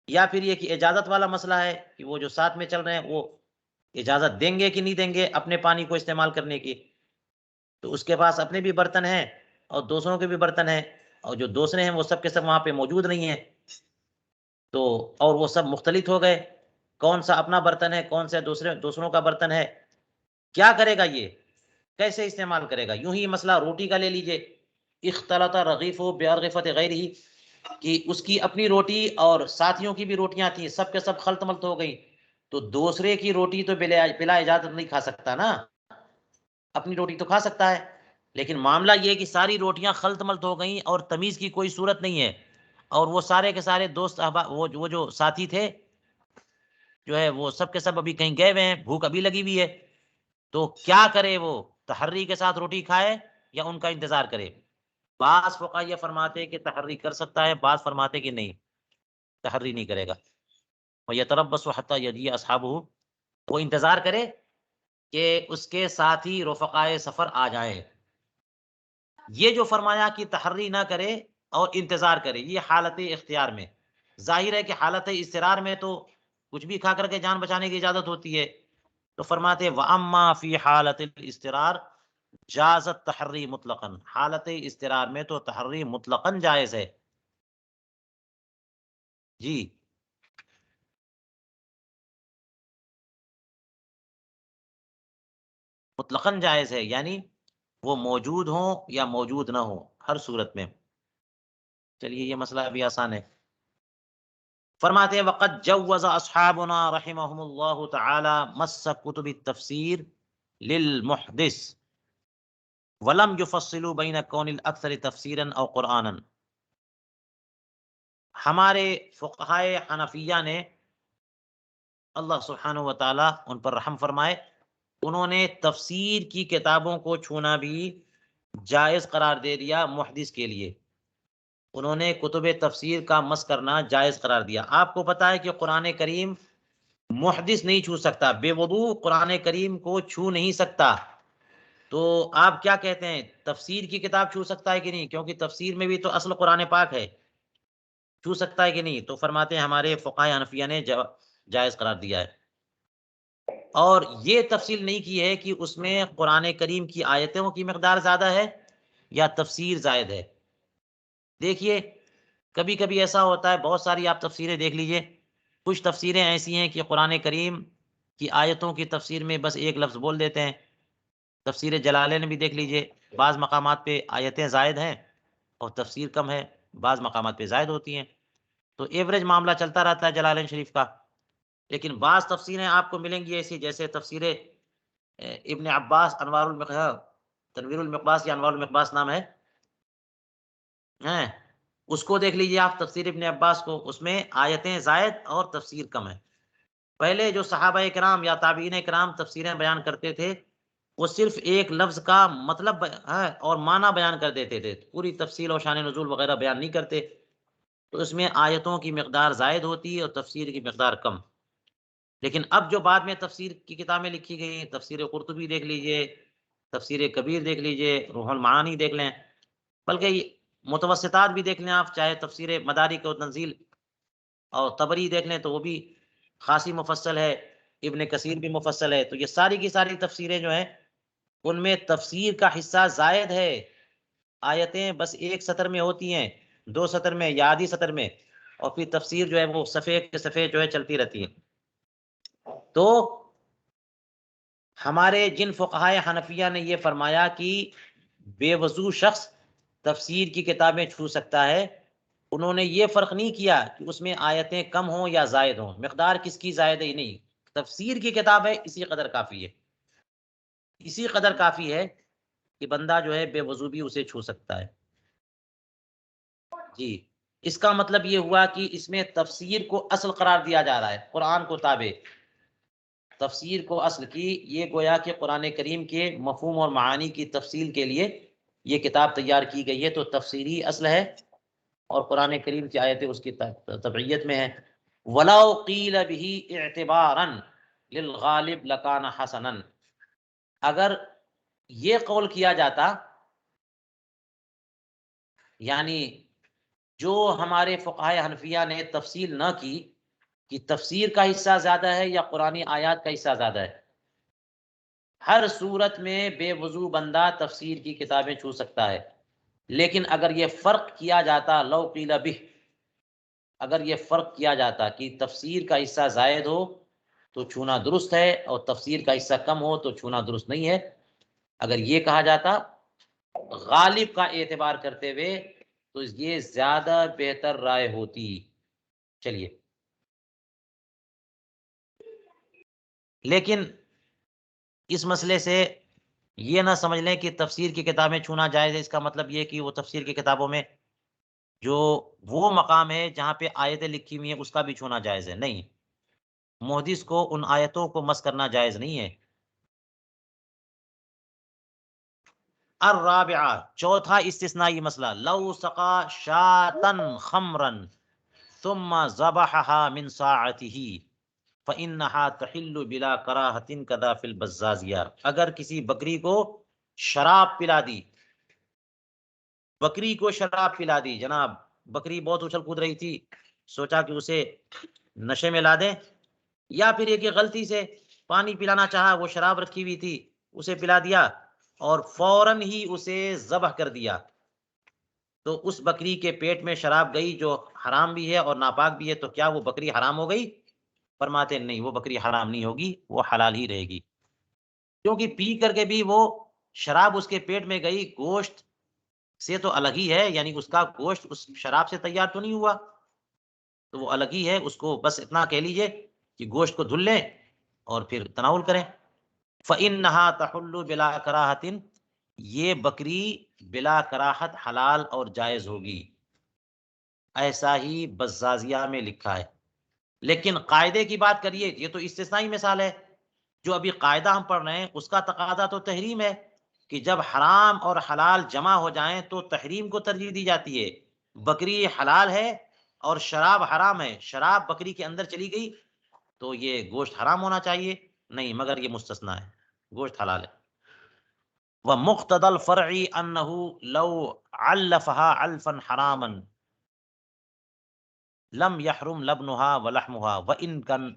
یا پھر یہ کہ اجازت والا مسئلہ ہے کہ وہ جو ساتھ میں چل رہے ہیں وہ اجازت دیں گے کہ نہیں دیں گے اپنے پانی کو استعمال کرنے کی. تو اس کے پاس اپنے بھی برتن ہیں اور دوسروں کے بھی برتن ہیں، اور جو دوسرے ہیں وہ سب کے سب وہاں پہ موجود نہیں ہیں، تو اور وہ سب مختلط ہو گئے، کون سا اپنا برتن ہے کون سا دوسروں کا برتن ہے، کیا کرے گا، یہ کیسے استعمال کرے گا. یوں ہی مسئلہ روٹی کا لے لیجئے، اختلط رغیف بارغفۃ غیرہ، کہ اس کی اپنی روٹی اور ساتھیوں کی بھی روٹیاں تھیں، سب کے سب خلط ملط ہو گئی، تو دوسرے کی روٹی تو بلا اجازت نہیں کھا سکتا نا، اپنی روٹی تو کھا سکتا ہے. لیکن معاملہ یہ کہ ساری روٹیاں خلط ملط ہو گئیں اور تمیز کی کوئی صورت نہیں ہے، اور وہ سارے کے سارے دوست وہ جو ساتھی تھے جو ہے وہ سب کے سب ابھی کہیں گئے ہوئے ہیں، بھوک ابھی لگی ہوئی ہے، تو کیا کرے، وہ تحری کے ساتھ روٹی کھائے یا ان کا انتظار کرے. بعض فقہا یہ فرماتے کہ تحری کر سکتا ہے، بعض فرماتے کہ نہیں، تحری نہیں کرے گا. وَيَتَرَبَّصُ حَتَّى يَجِيَ أَصْحَابُهُ، وہ انتظار کرے کہ اس کے ساتھی رفقائے سفر آ جائیں. یہ جو فرمایا کہ تحری نہ کرے اور انتظار کرے، یہ حالت اختیار میں. ظاہر ہے کہ حالت اضطرار میں تو کچھ بھی کھا کر کے جان بچانے کی اجازت ہوتی ہے، تو فرماتے وَأَمَّا فِي حَالَةِ الْاضْطِرَارِ جازت تحری مطلقاً، حالت اضطرار میں تو تحری مطلقاً جائز ہے. جی مطلقاً جائز ہے، یعنی وہ موجود ہوں یا موجود نہ ہوں، ہر صورت میں. چلیے یہ مسئلہ بھی آسان ہے. فرماتے ہیں وقد جوز اصحابنا رحمهم اللہ تعالی مس کتب التفسیر للمحدث ولم يفصلوا بین کون الاکثر تفسیرا او قرآنا. ہمارے فقہائے حنفیہ نے، اللہ سبحانہ و تعالی ان پر رحم فرمائے، انہوں نے تفسیر کی کتابوں کو چھونا بھی جائز قرار دے دیا محدث کے لیے، انہوں نے کتب تفسیر کا مس کرنا جائز قرار دیا۔ آپ کو پتا ہے کہ قرآن کریم محدث نہیں چھو سکتا، بے وضو قرآن کریم کو چھو نہیں سکتا، تو آپ کیا کہتے ہیں تفسیر کی کتاب چھو سکتا ہے کہ نہیں؟ کیونکہ تفسیر میں بھی تو اصل قرآن پاک ہے، چھو سکتا ہے کہ نہیں؟ تو فرماتے ہیں ہمارے فقہائے حنفیہ نے جائز قرار دیا ہے، اور یہ تفصیل نہیں کی ہے کہ اس میں قرآن کریم کی آیتوں کی مقدار زیادہ ہے یا تفسیر زائد ہے۔ دیکھیے کبھی کبھی ایسا ہوتا ہے، بہت ساری آپ تفسیریں دیکھ لیجئے، کچھ تفسیریں ایسی ہیں کہ قرآن کریم کی آیتوں کی تفسیر میں بس ایک لفظ بول دیتے ہیں۔ تفسیر جلالین بھی دیکھ لیجئے، بعض مقامات پہ آیتیں زائد ہیں اور تفسیر کم ہے، بعض مقامات پہ زائد ہوتی ہیں، تو ایوریج معاملہ چلتا رہتا ہے جلالین شریف کا۔ لیکن بعض تفسیریں آپ کو ملیں گی ایسی، جیسے تفسیر ابن عباس انوار المقباس، تنویر المقباس یا انوار المقباس نام ہے، اس کو دیکھ لیجئے آپ، تفسیر ابن عباس کو، اس میں آیتیں زائد اور تفسیر کم ہے۔ پہلے جو صحابہ کرام یا تابعین کرام تفسیریں بیان کرتے تھے، وہ صرف ایک لفظ کا مطلب اور معنی بیان کر دیتے تھے، پوری تفصیل اور شان نزول وغیرہ بیان نہیں کرتے، تو اس میں آیتوں کی مقدار زائد ہوتی ہے اور تفسیر کی مقدار کم۔ لیکن اب جو بعد میں تفسیر کی کتابیں لکھی گئی، تفسیر قرطبی دیکھ لیجئے، تفسیر کبیر دیکھ لیجئے، روح المعانی دیکھ لیں، بلکہ متوسطات بھی دیکھ لیں آپ، چاہے تفسیر مدارک و تنزیل اور طبری دیکھ لیں تو وہ بھی خاصی مفصل ہے، ابن کثیر بھی مفصل ہے، تو یہ ساری کی ساری تفسیریں جو ہیں ان میں تفسیر کا حصہ زائد ہے، آیتیں بس ایک سطر میں ہوتی ہیں، دو سطر میں یا آدھی سطر میں، اور پھر تفسیر جو ہے وہ صفحے کے صفحے جو ہے چلتی رہتی ہے۔ تو ہمارے جن فقہائے حنفیہ نے یہ فرمایا کہ بے وضو شخص تفسیر کی کتابیں چھو سکتا ہے، انہوں نے یہ فرق نہیں کیا کہ اس میں آیتیں کم ہوں یا زائد ہوں، مقدار کس کی زائد ہے نہیں، تفسیر کی کتاب ہے اسی قدر کافی ہے، اسی قدر کافی ہے کہ بندہ جو ہے بے وضو بھی اسے چھو سکتا ہے۔ جی، اس کا مطلب یہ ہوا کہ اس میں تفسیر کو اصل قرار دیا جا رہا ہے، قرآن کو تابع، تفسیر کو اصل کی، یہ گویا کہ قرآن کریم کے مفہوم اور معانی کی تفصیل کے لیے یہ کتاب تیار کی گئی ہے، تو تفسیری اصل ہے اور قرآن کریم کی آیتیں اس کی تبعیت میں ہیں۔ وَلَوْ قِيلَ بِهِ اعْتِبَارًا لِلْغَالِبِ لَكَانَ حَسَنًا، اگر یہ قول کیا جاتا، یعنی جو ہمارے فقہائے حنفیہ نے تفصیل نہ کی کہ تفسیر کا حصہ زیادہ ہے یا قرآنی آیات کا حصہ زیادہ ہے، ہر صورت میں بے وضو بندہ تفسیر کی کتابیں چھو سکتا ہے، لیکن اگر یہ فرق کیا جاتا، لو قیل بہ، اگر یہ فرق کیا جاتا کہ تفسیر کا حصہ زائد ہو تو چھونا درست ہے اور تفسیر کا حصہ کم ہو تو چھونا درست نہیں ہے، اگر یہ کہا جاتا غالب کا اعتبار کرتے ہوئے تو یہ زیادہ بہتر رائے ہوتی۔ چلیے، لیکن اس مسئلے سے یہ نہ سمجھ لیں کہ تفسیر کی کتابیں چھونا جائز ہے، اس کا مطلب یہ کہ وہ تفسیر کی کتابوں میں جو وہ مقام ہے جہاں پہ آیتیں لکھی ہوئی ہیں اس کا بھی چھونا جائز ہے، نہیں، محدث کو ان آیتوں کو مس کرنا جائز نہیں ہے۔ الرابعہ، چوتھا استثنائی مسئلہ، لو سقا شاتن خمرن ثم ذبحها من ساعته فإنها تحل بلا کراہۃ کذا فی البزازیہ، اگر کسی بکری کو شراب پلا دی، بکری کو شراب پلا دی، جناب بکری بہت اچھل کود رہی تھی، سوچا کہ اسے نشے میں لا دیں، یا پھر یہ کہ غلطی سے پانی پلانا چاہا، وہ شراب رکھی ہوئی تھی اسے پلا دیا اور فوراً ہی اسے ذبح کر دیا، تو اس بکری کے پیٹ میں شراب گئی جو حرام بھی ہے اور ناپاک بھی ہے، تو کیا وہ بکری حرام ہو گئی؟ فرماتے نہیں، وہ بکری حرام نہیں ہوگی، وہ حلال ہی رہے گی، کیونکہ پی کر کے بھی وہ شراب اس کے پیٹ میں گئی، گوشت سے تو الگ ہی ہے، یعنی اس کا گوشت اس شراب سے تیار تو نہیں ہوا، تو وہ الگ ہی ہے، اس کو بس اتنا کہہ لیجئے کہ گوشت کو دھل لیں اور پھر تناول کریں۔ فَإِنَّهَا تَحُلُّ بِلَا کَرَاہَةٍ، یہ بکری بلا کراہت حلال اور جائز ہوگی، ایسا ہی بزازیہ میں لکھا ہے۔ لیکن قاعدے کی بات کریے، یہ تو استثنائی مثال ہے، جو ابھی قاعدہ ہم پڑھ رہے ہیں اس کا تقاضا تو تحریم ہے کہ جب حرام اور حلال جمع ہو جائیں تو تحریم کو ترجیح دی جاتی ہے. بکری حلال ہے اور شراب حرام ہے، شراب بکری کے اندر چلی گئی تو یہ گوشت حرام ہونا چاہیے؟ نہیں، مگر یہ مستثنا ہے، گوشت حلال ہے. ومقتضى الفرع انه لو علفها علفا حراما لم يحرم لبنها ولحمها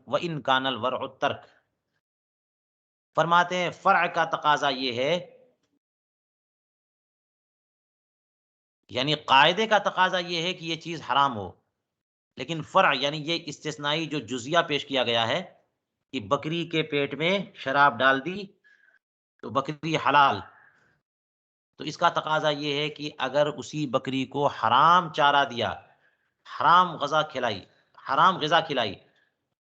وان كان الورع الترك. فرماتے ہیں فرع کا تقاضا یہ ہے، یعنی قاعدے کا تقاضا یہ ہے کہ یہ چیز حرام ہو، لیکن فرع یعنی یہ استثنائی جو جزیہ پیش کیا گیا ہے کہ بکری کے پیٹ میں شراب ڈال دی تو بکری حلال، تو اس کا تقاضا یہ ہے کہ اگر اسی بکری کو حرام چارہ دیا، حرام غذا کھلائی،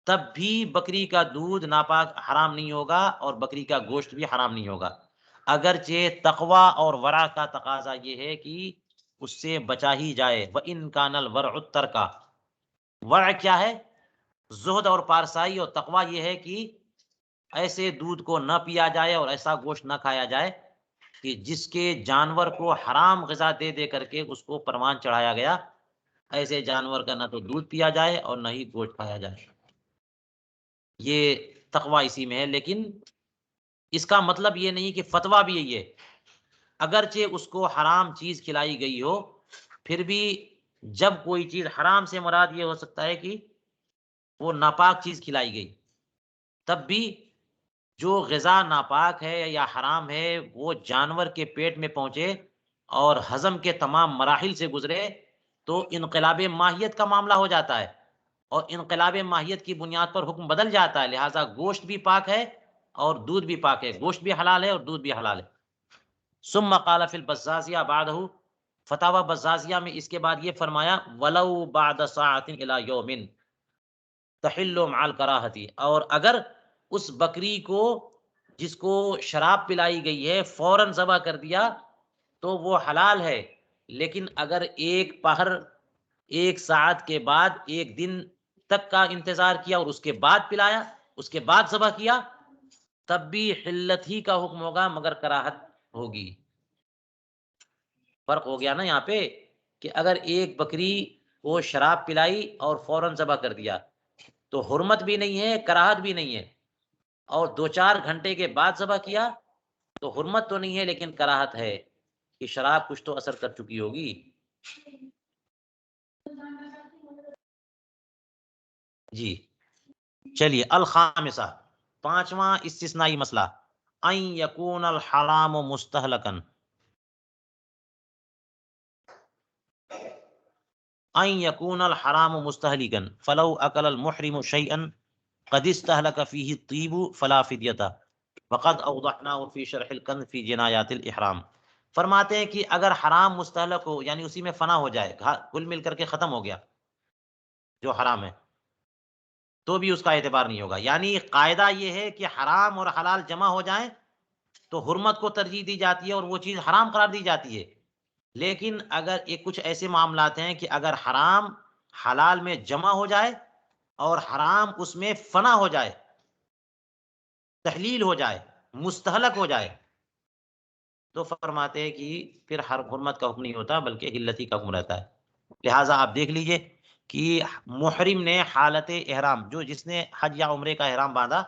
تب بھی بکری کا دودھ ناپاک حرام نہیں ہوگا اور بکری کا گوشت بھی حرام نہیں ہوگا، اگرچہ تقوی اور ورع کا تقاضا یہ ہے کہ اس سے بچا ہی جائے. وَإِن كَانَ الْوَرْعُ التَّرْكَ، ورع کیا ہے؟ زہد اور پارسائی، اور تقوی یہ ہے کہ ایسے دودھ کو نہ پیا جائے اور ایسا گوشت نہ کھایا جائے کہ جس کے جانور کو حرام غذا دے دے کر کے اس کو پروان چڑھایا گیا، ایسے جانور کا نہ تو دودھ پیا جائے اور نہ ہی گوشت کھایا جائے. یہ تقوی اسی میں ہے، لیکن اس کا مطلب یہ نہیں کہ فتویٰ بھی یہی ہے. اگرچہ اس کو حرام چیز کھلائی گئی ہو، پھر بھی جب کوئی چیز حرام سے مراد یہ ہو سکتا ہے کہ وہ ناپاک چیز کھلائی گئی، تب بھی جو غذا ناپاک ہے یا حرام ہے وہ جانور کے پیٹ میں پہنچے اور ہضم کے تمام مراحل سے گزرے تو انقلاب ماہیت کا معاملہ ہو جاتا ہے، اور انقلاب ماہیت کی بنیاد پر حکم بدل جاتا ہے. لہٰذا گوشت بھی پاک ہے اور دودھ بھی پاک ہے، گوشت بھی حلال ہے اور دودھ بھی حلال ہے. ثم قال فی البزازیہ بعدہ، فتاوی بزازیہ میں اس کے بعد یہ فرمایا ولو بعد ساعت الی یوم تحل مع الکراہۃ، اور اگر اس بکری کو جس کو شراب پلائی گئی ہے فوراً ذبح کر دیا تو وہ حلال ہے، لیکن اگر ایک پہر، ایک ساعت کے بعد، ایک دن تک کا انتظار کیا اور اس کے بعد پلایا، اس کے بعد ذبح کیا، تب بھی حلت ہی کا حکم ہوگا مگر کراہت ہوگی. فرق ہو گیا نا یہاں پہ کہ اگر ایک بکری کو شراب پلائی اور فوراً ذبح کر دیا تو حرمت بھی نہیں ہے، کراہت بھی نہیں ہے، اور 2-4 گھنٹے کے بعد ذبح کیا تو حرمت تو نہیں ہے لیکن کراہت ہے کہ شراب کچھ تو اثر کر چکی ہوگی. جی چلیے، الخامسہ، پانچواں استثنائی مسئلہ، ان یکون الحرام مستہلکن، ان یکون الحرام مستہلکن فلو اکل المحرم شیئا قد استہلک فیہ الطیب فلا فدیۃ وقد اوضحناه فی شرح الکنز فی جنایات الاحرام. فرماتے ہیں کہ اگر حرام مستہلک ہو یعنی اسی میں فنا ہو جائے، کل مل کر کے ختم ہو گیا جو حرام ہے، تو بھی اس کا اعتبار نہیں ہوگا. یعنی قاعدہ یہ ہے کہ حرام اور حلال جمع ہو جائیں تو حرمت کو ترجیح دی جاتی ہے اور وہ چیز حرام قرار دی جاتی ہے. لیکن اگر ایک کچھ ایسے معاملات ہیں کہ اگر حرام حلال میں جمع ہو جائے اور حرام اس میں فنا ہو جائے، تحلیل ہو جائے، مستہلک ہو جائے، تو فرماتے ہیں کہ پھر حرمت کا حکم نہیں ہوتا بلکہ حلتی کا حکم رہتا ہے. لہٰذا آپ دیکھ لیجئے کہ محرم نے حالت احرام، جو جس نے حج یا عمرے کا احرام باندھا،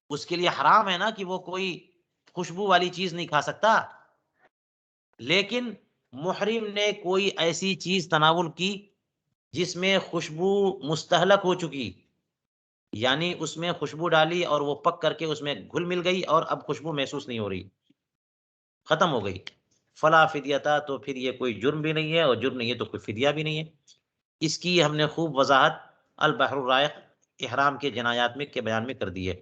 اس کے لیے حرام ہے نا کہ وہ کوئی خوشبو والی چیز نہیں کھا سکتا، لیکن محرم نے کوئی ایسی چیز تناول کی جس میں خوشبو مستہلک ہو چکی، یعنی اس میں خوشبو ڈالی اور وہ پک کر کے اس میں گھل مل گئی اور اب خوشبو محسوس نہیں ہو رہی، ختم ہو گئی، فلا فدیتا، تو پھر یہ کوئی جرم بھی نہیں ہے اور جرم نہیں ہے تو کوئی فدیہ بھی نہیں ہے. اس کی ہم نے خوب وضاحت البحر الرائق احرام کے جنایات میں کے بیان میں کر دی ہے.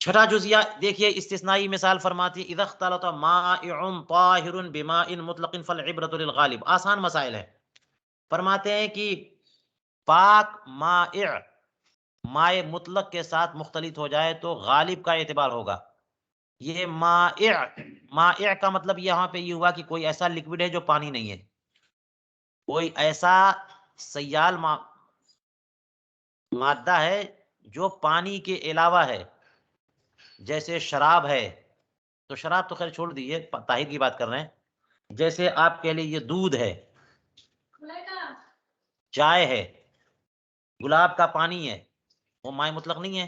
چھٹا جزیہ دیکھیے، استثنائی مثال فرماتی اذا اختلط مائع طاہر بماء مطلق فالعبرۃ للغالب. آسان مسائل ہیں. فرماتے ہیں کہ پاک مائع مائع مطلق کے ساتھ مختلط ہو جائے تو غالب کا اعتبار ہوگا. یہ مائع کا مطلب یہاں پہ یہ ہوا کہ کوئی ایسا لکوڈ ہے جو پانی نہیں ہے، کوئی ایسا سیال مادہ ہے جو پانی کے علاوہ ہے، جیسے شراب ہے، تو شراب تو خیر چھوڑ دیجیے، طاہر کی بات کر رہے ہیں. جیسے آپ کہہ لیجیے دودھ ہے، چائے ہے، گلاب کا پانی ہے، وہ مائع مطلق نہیں ہے.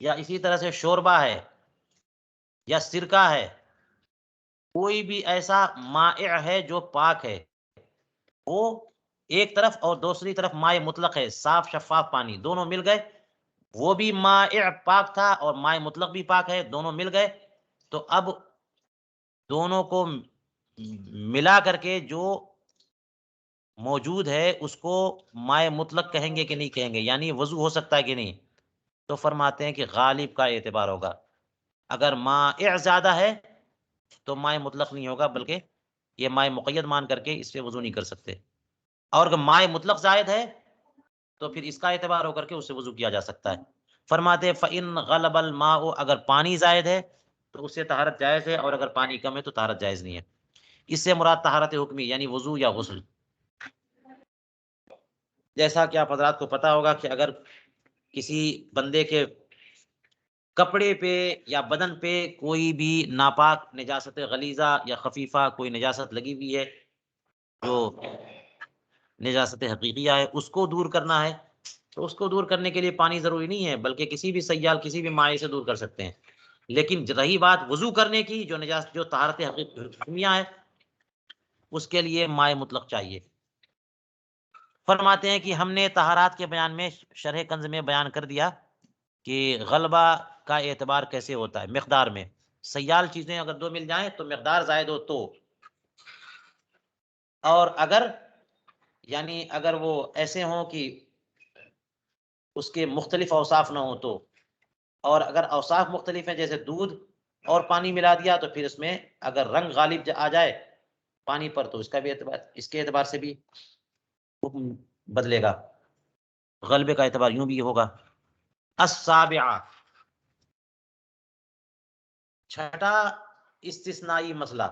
یا اسی طرح سے شوربہ ہے یا سرکہ ہے، کوئی بھی ایسا مائع ہے جو پاک ہے، وہ ایک طرف اور دوسری طرف مائع مطلق ہے، صاف شفاف پانی، دونوں مل گئے، وہ بھی مائع پاک تھا اور مائع مطلق بھی پاک ہے، دونوں مل گئے، تو اب دونوں کو ملا کر کے جو موجود ہے اس کو مائع مطلق کہیں گے کہ نہیں کہیں گے، یعنی وضو ہو سکتا ہے کہ نہیں. تو فرماتے ہیں کہ غالب کا اعتبار ہوگا. اگر مائع زیادہ ہے تو مائع مطلق نہیں ہوگا، بلکہ یہ مائع مقید مان کر کے اس سے وضو نہیں کر سکتے. اور اگر مائع مطلق زائد ہے تو پھر اس کا اعتبار ہو کر کے اس سے وضو کیا جا سکتا ہے. فرماتے فَإِنْ غَلَبَ الْمَاءُ، اگر پانی زائد ہے تو اس سے طہارت جائز ہے، اور اگر پانی کم ہے تو طہارت جائز نہیں ہے. اس سے مراد طہارت حکمی یعنی وضو یا غسل. جیسا کہ آپ حضرات کو پتا ہوگا کہ اگر کسی بندے کے کپڑے پہ یا بدن پہ کوئی بھی ناپاک نجاست غلیظہ یا خفیفہ کوئی نجاست لگی ہوئی ہے جو نجاست حقیقیہ ہے، اس کو دور کرنا ہے، تو اس کو دور کرنے کے لیے پانی ضروری نہیں ہے، بلکہ کسی بھی سیال کسی بھی مائع سے دور کر سکتے ہیں. لیکن رہی بات وضو کرنے کی، جو نجاست جو طہارت حقیقیہ ہے، اس کے لیے مائع مطلق چاہیے. فرماتے ہیں کہ ہم نے طہارات کے بیان میں شرح کنز میں بیان کر دیا کہ غلبہ کا اعتبار کیسے ہوتا ہے. مقدار میں سیال چیزیں اگر دو مل جائیں تو مقدار زائد ہو تو، اور اگر یعنی اگر وہ ایسے ہوں کہ اس کے مختلف اوصاف نہ ہوں تو، اور اگر اوصاف مختلف ہیں جیسے دودھ اور پانی ملا دیا تو پھر اس میں اگر رنگ غالب آ جائے پانی پر تو اس کا بھی اعتبار، اس کے اعتبار سے بھی حکم بدلے گا. غلبے کا اعتبار یوں بھی ہوگا. السابعہ، چھٹا استثنائی مسئلہ،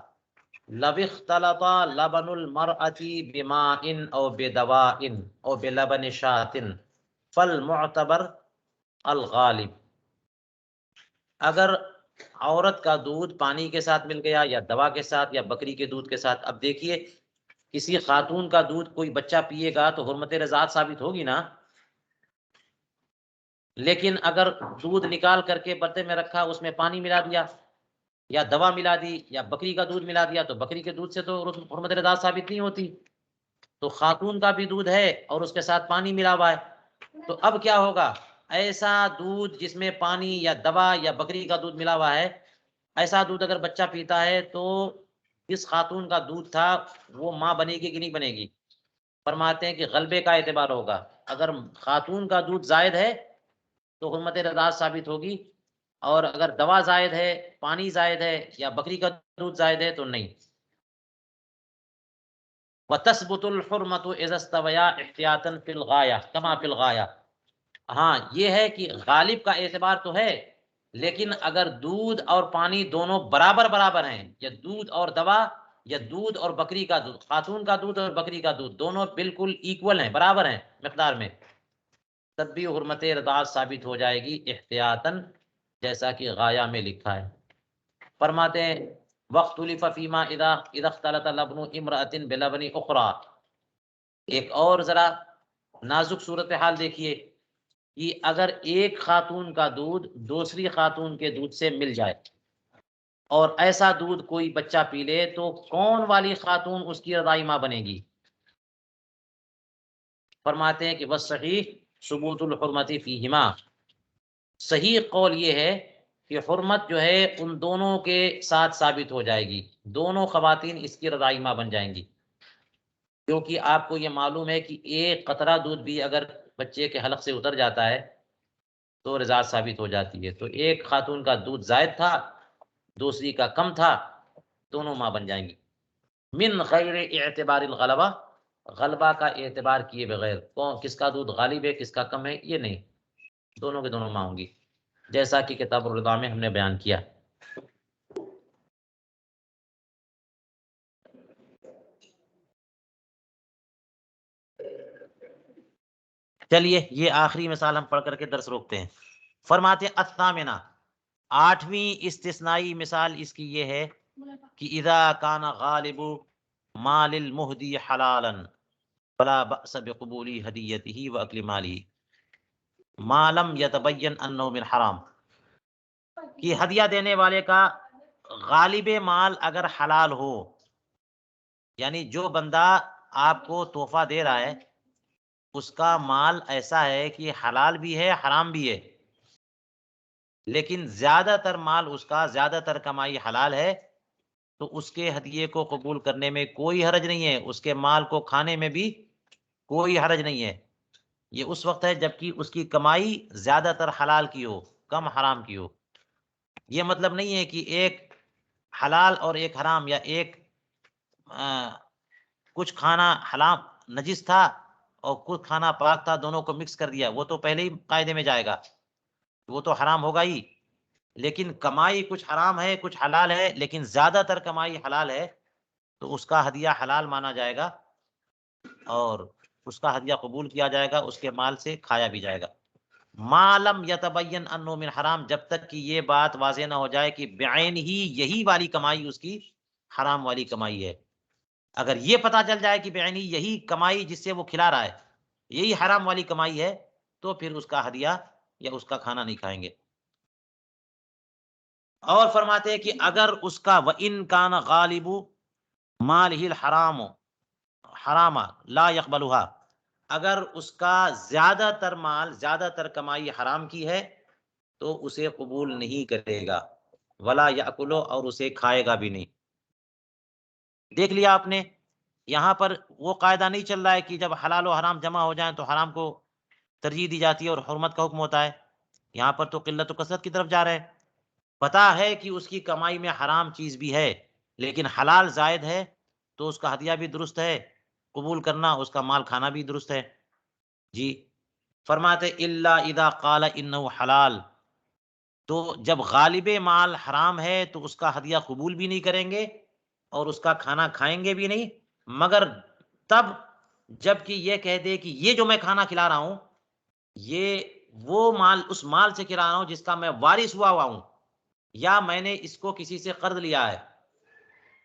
لو اختلط لبن المرأة بماء او بدواء او بلبن شاة فالمعتبر الغالب. اگر عورت کا دودھ پانی کے ساتھ مل گیا یا دوا کے ساتھ یا بکری کے دودھ کے ساتھ، اب دیکھیے کسی خاتون کا دودھ کوئی بچہ پیے گا تو حرمت رضاعت ثابت ہوگی نا، لیکن اگر دودھ نکال کر کے برتن میں رکھا، اس میں پانی ملا دیا یا دوا ملا دی یا بکری کا دودھ ملا دیا، تو بکری کے دودھ سے تو حرمت رضاعت ثابت نہیں ہوتی. تو خاتون کا بھی دودھ ہے اور اس کے ساتھ پانی ملا ہوا ہے، تو اب کیا ہوگا؟ ایسا دودھ جس میں پانی یا دوا یا بکری کا دودھ ملا ہوا ہے، ایسا دودھ اگر بچہ پیتا ہے تو جس خاتون کا دودھ تھا وہ ماں بنے گی کہ نہیں بنے گی؟ فرماتے ہیں کہ غلبے کا اعتبار ہوگا. اگر خاتون کا دودھ زائد ہے تو حرمت رضاعت ثابت ہوگی، اور اگر دوا زائد ہے، پانی زائد ہے یا بکری کا دودھ زائد ہے تو نہیں. وَتَثْبُتُ الْحُرْمَةُ إِذَا اسْتَوَيَا احْتِيَاطًا فِي الْغَایَةِ كَمَا فِي الْغَایَةِ. ہاں یہ ہے کہ غالب کا اعتبار تو ہے، لیکن اگر دودھ اور پانی دونوں برابر برابر ہیں، یا دودھ اور دوا یا دودھ اور بکری کا دودھ، خاتون کا دودھ اور بکری کا دودھ دونوں بالکل ایکول ہیں، برابر ہیں مقدار میں، تب بھی حرمت رضاعت ثابت ہو جائے گی احتیاطاً، جیسا کہ غایہ میں لکھا ہے. فرماتے ہیں وَاخْتُلِفَ فِيمَا إِذَا اخْتَلَطَ لَبْنُ امْرَأَةٍ بِلَبْنِ أُخْرَىٰ. ایک اور ذرا نازک صورتحال دیکھیے کہ اگر ایک خاتون کا دودھ دوسری خاتون کے دودھ سے مل جائے اور ایسا دودھ کوئی بچہ پی لے، تو کون والی خاتون اس کی رضائی ماں بنے گی؟ فرماتے ہیں کہ بس صحیح ثبوت الحرمت فیہما، صحیح قول یہ ہے کہ حرمت جو ہے ان دونوں کے ساتھ ثابت ہو جائے گی، دونوں خواتین اس کی رضائی ماں بن جائیں گی. کیونکہ آپ کو یہ معلوم ہے کہ ایک قطرہ دودھ بھی اگر بچے کے حلق سے اتر جاتا ہے تو رضاعت ثابت ہو جاتی ہے. تو ایک خاتون کا دودھ زائد تھا، دوسری کا کم تھا، دونوں ماں بن جائیں گی. من غیر اعتبار الغلبہ، غلبہ کا اعتبار کیے بغیر، کون کس کا دودھ غالب ہے کس کا کم ہے یہ نہیں، دونوں کے دونوں ماں ہوں گی، جیسا کہ کتاب الرضاع میں ہم نے بیان کیا. چلیے یہ آخری مثال ہم پڑھ کر کے درس روکتے ہیں. فرماتے الثامنہ، 8ویں استثنائی مثال اس کی یہ ہے کہ اذا کان غالب مال المہدی حلالا فلا بأس بقبول ہدیتہ واکل مالہ ما لم یتبین انہ من حرام، کہ ہدیہ دینے والے کا غالب مال اگر حلال ہو، یعنی جو بندہ آپ کو تحفہ دے رہا ہے اس کا مال ایسا ہے کہ حلال بھی ہے حرام بھی ہے، لیکن زیادہ تر مال اس کا، زیادہ تر کمائی حلال ہے، تو اس کے ہدیے کو قبول کرنے میں کوئی حرج نہیں ہے، اس کے مال کو کھانے میں بھی کوئی حرج نہیں ہے۔ یہ اس وقت ہے جبکہ اس کی کمائی زیادہ تر حلال کی ہو، کم حرام کی ہو۔ یہ مطلب نہیں ہے کہ ایک حلال اور ایک حرام، یا ایک کچھ کھانا حلال نجس تھا اور کچھ کھانا پاک تھا، دونوں کو مکس کر دیا، وہ تو پہلے ہی قاعدے میں جائے گا، وہ تو حرام ہوگا ہی۔ لیکن کمائی کچھ حرام ہے کچھ حلال ہے، لیکن زیادہ تر کمائی حلال ہے، تو اس کا ہدیہ حلال مانا جائے گا اور اس کا ہدیہ قبول کیا جائے گا، اس کے مال سے کھایا بھی جائے گا۔ ما لم یتبین انہ من حرام، جب تک کہ یہ بات واضح نہ ہو جائے کہ بعین ہی یہی والی کمائی اس کی حرام والی کمائی ہے۔ اگر یہ پتہ چل جائے کہ بعین ہی یہی کمائی جس سے وہ کھلا رہا ہے یہی حرام والی کمائی ہے، تو پھر اس کا ہدیہ یا اس کا کھانا نہیں کھائیں گے۔ اور فرماتے ہیں کہ اگر اس کا وَإِن كَانَ غَالِبُ مَالِهِ الْحَرَامُ حراما لا يقبلها، اگر اس کا زیادہ تر مال، زیادہ تر کمائی حرام کی ہے تو اسے قبول نہیں کرے گا، ولا یاکلو، اور اسے کھائے گا بھی نہیں۔ دیکھ لیا آپ نے، یہاں پر وہ قاعدہ نہیں چل رہا ہے کہ جب حلال و حرام جمع ہو جائیں تو حرام کو ترجیح دی جاتی ہے اور حرمت کا حکم ہوتا ہے۔ یہاں پر تو قلت و کثرت کی طرف جا رہے ہیں۔ پتہ ہے کہ اس کی کمائی میں حرام چیز بھی ہے لیکن حلال زائد ہے، تو اس کا ہدیہ بھی درست ہے، قبول کرنا، اس کا مال کھانا بھی درست ہے۔ جی، فرماتے الا اذا قال انہ حلال، تو جب غالب مال حرام ہے تو اس کا ہدیہ قبول بھی نہیں کریں گے اور اس کا کھانا کھائیں گے بھی نہیں، مگر تب جب کہ یہ کہہ دے کہ یہ جو میں کھانا کھلا رہا ہوں یہ وہ مال، اس مال سے کھلا رہا ہوں جس کا میں وارث ہوا ہوں، یا میں نے اس کو کسی سے قرض لیا ہے۔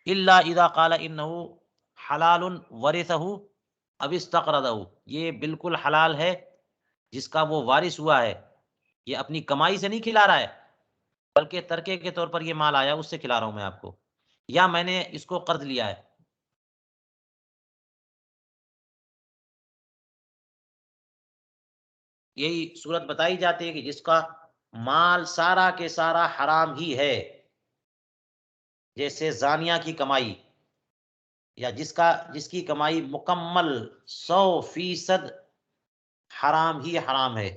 الا اذا قال انہ حلال ورثہ اب استقرضہ، یہ بالکل حلال ہے جس کا وہ وارث ہوا ہے، یہ اپنی کمائی سے نہیں کھلا رہا ہے بلکہ ترکے کے طور پر یہ مال آیا اس سے کھلا رہا ہوں میں آپ کو، یا میں نے اس کو قرض لیا ہے۔ یہی صورت بتائی جاتی ہے کہ جس کا مال سارا کے سارا حرام ہی ہے، جیسے زانیہ کی کمائی، یا جس کی کمائی مکمل 100% حرام ہی حرام ہے،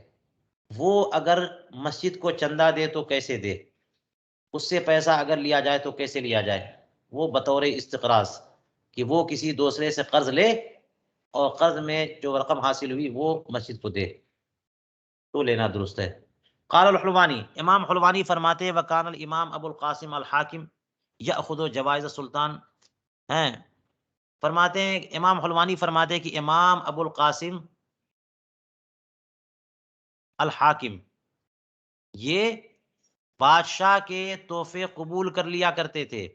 وہ اگر مسجد کو چندہ دے تو کیسے دے، اس سے پیسہ اگر لیا جائے تو کیسے لیا جائے، وہ بطور استقراض، کہ وہ کسی دوسرے سے قرض لے اور قرض میں جو رقم حاصل ہوئی وہ مسجد کو دے، تو لینا درست ہے۔ قال الحلوانی، امام حلوانی فرماتے وکان الامام ابو القاسم الحاکم یاخذ جوائز سلطان ہیں، فرماتے ہیں امام حلوانی فرماتے ہیں کہ امام ابو القاسم الحاکم یہ بادشاہ کے تحفے قبول کر لیا کرتے تھے۔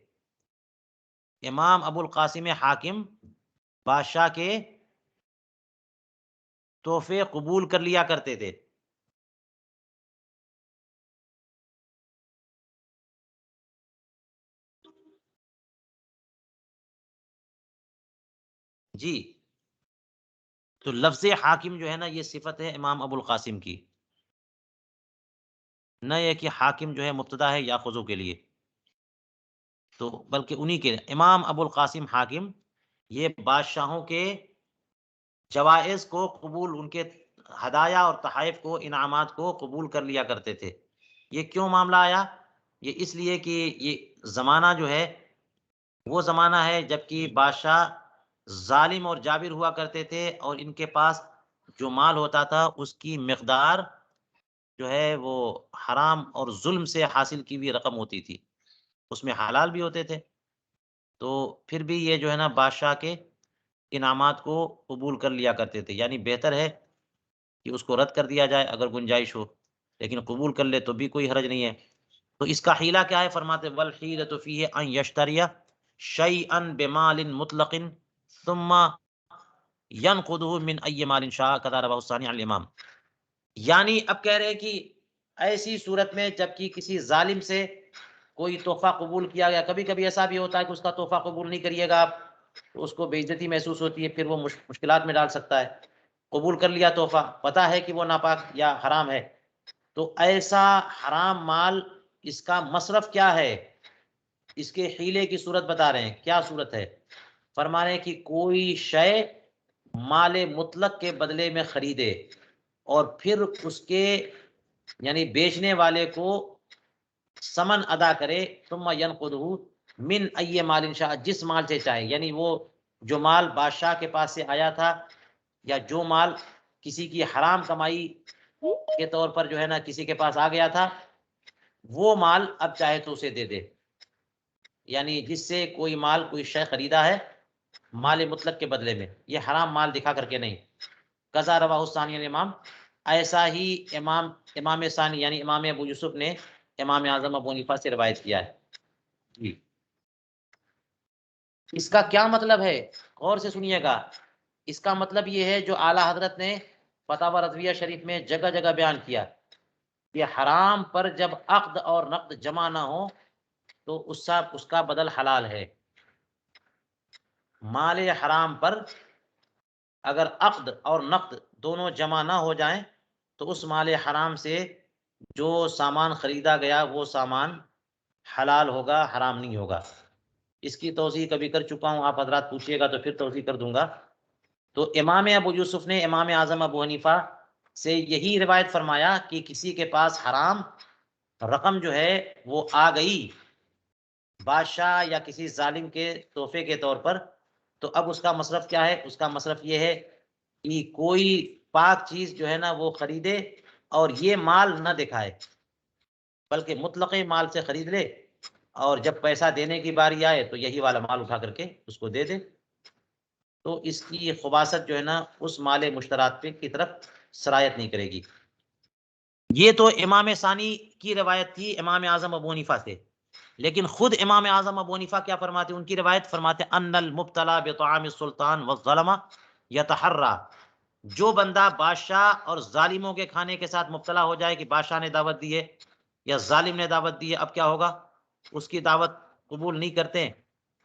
امام ابو القاسم حاکم بادشاہ کے تحفے قبول کر لیا کرتے تھے۔ جی، تو لفظ حاکم جو ہے نا یہ صفت ہے امام ابو القاسم کی، نہ یہ کہ حاکم جو ہے مبتدا ہے یاخذو کے لیے، تو بلکہ انہی کے امام ابو القاسم حاکم یہ بادشاہوں کے جوائز کو قبول، ان کے ہدایا اور تحائف کو، انعامات کو قبول کر لیا کرتے تھے۔ یہ کیوں معاملہ آیا؟ یہ اس لیے کہ یہ زمانہ جو ہے وہ زمانہ ہے جب کہ بادشاہ ظالم اور جابر ہوا کرتے تھے، اور ان کے پاس جو مال ہوتا تھا اس کی مقدار جو ہے وہ حرام اور ظلم سے حاصل کی ہوئی رقم ہوتی تھی، اس میں حلال بھی ہوتے تھے، تو پھر بھی یہ جو ہے نا بادشاہ کے انعامات کو قبول کر لیا کرتے تھے، یعنی بہتر ہے کہ اس کو رد کر دیا جائے اگر گنجائش ہو۔ لیکن قبول کر لے تو بھی کوئی حرج نہیں ہے۔ تو اس کا حیلہ کیا ہے؟ فرماتے والحیلۃ فیہ ان یشتری شیئا بمال مطلق ثم ینقضہ من ای مال شاء کذا رواه الثانی عن الامام۔ یعنی اب کہہ رہے ہیں کہ ایسی صورت میں جب کہ کسی ظالم سے کوئی تحفہ قبول کیا گیا، کبھی کبھی ایسا بھی ہوتا ہے کہ اس کا تحفہ قبول نہیں کریے گا آپ تو اس کو بے عزتی محسوس ہوتی ہے، پھر وہ مشکلات میں ڈال سکتا ہے۔ قبول کر لیا تحفہ، پتہ ہے کہ وہ ناپاک یا حرام ہے، تو ایسا حرام مال اس کا مصرف کیا ہے؟ اس کے حیلے کی صورت بتا رہے ہیں، کیا صورت ہے؟ فرما رہے ہیں کہ کوئی شے مال مطلق کے بدلے میں خریدے اور پھر اس کے یعنی بیچنے والے کو ثمن ادا کرے، ثم ینقضہ من ای مال شاء، جس مال سے چاہے، یعنی وہ جو مال بادشاہ کے پاس سے آیا تھا یا جو مال کسی کی حرام کمائی کے طور پر جو ہے نا کسی کے پاس آ گیا تھا، وہ مال اب چاہے تو اسے دے دے، یعنی جس سے کوئی مال کوئی شے خریدا ہے مال مطلق کے بدلے میں، یہ حرام مال دکھا کر کے نہیں۔ قضا رواہ الثانی الامام، ایسا ہی امام ثانی یعنی امام ابو یوسف نے امام اعظم ابو حنیفہ سے روایت کیا ہے۔ جی اس کا کیا مطلب ہے؟ غور سے سنیے گا۔ اس کا مطلب یہ ہے جو اعلیٰ حضرت نے فتاوی رضویہ شریف میں جگہ جگہ بیان کیا کہ حرام پر جب عقد اور نقد جمع نہ ہو تو اس کا بدل حلال ہے۔ مال حرام پر اگر عقد اور نقد دونوں جمع نہ ہو جائیں تو اس مال حرام سے جو سامان خریدا گیا وہ سامان حلال ہوگا، حرام نہیں ہوگا۔ اس کی توضیح کبھی کر چکا ہوں، آپ حضرات پوچھیے گا تو پھر توضیح کر دوں گا۔ تو امام ابو یوسف نے امام اعظم ابو حنیفہ سے یہی روایت فرمایا کہ کسی کے پاس حرام رقم جو ہے وہ آ گئی بادشاہ یا کسی ظالم کے تحفے کے طور پر، تو اب اس کا مصرف کیا ہے؟ اس کا مصرف یہ ہے کہ کوئی پاک چیز جو ہے نا وہ خریدے اور یہ مال نہ دکھائے، بلکہ مطلق مال سے خرید لے اور جب پیسہ دینے کی باری آئے تو یہی والا مال اٹھا کر کے اس کو دے دے، تو اس کی خباثت جو ہے نا اس مال مشترات پہ کی طرف سرایت نہیں کرے گی۔ یہ تو امام ثانی کی روایت تھی امام اعظم ابو حنیفہ سے، لیکن خود امام اعظم ابو حنیفہ کیا فرماتے؟ ان کی روایت فرماتے ان المبتلا بطعام السلطان والظلمہ یتحرى، جو بندہ بادشاہ اور ظالموں کے کھانے کے ساتھ مبتلا ہو جائے کہ بادشاہ نے دعوت دی ہے یا ظالم نے دعوت دی ہے، اب کیا ہوگا؟ اس کی دعوت قبول نہیں کرتے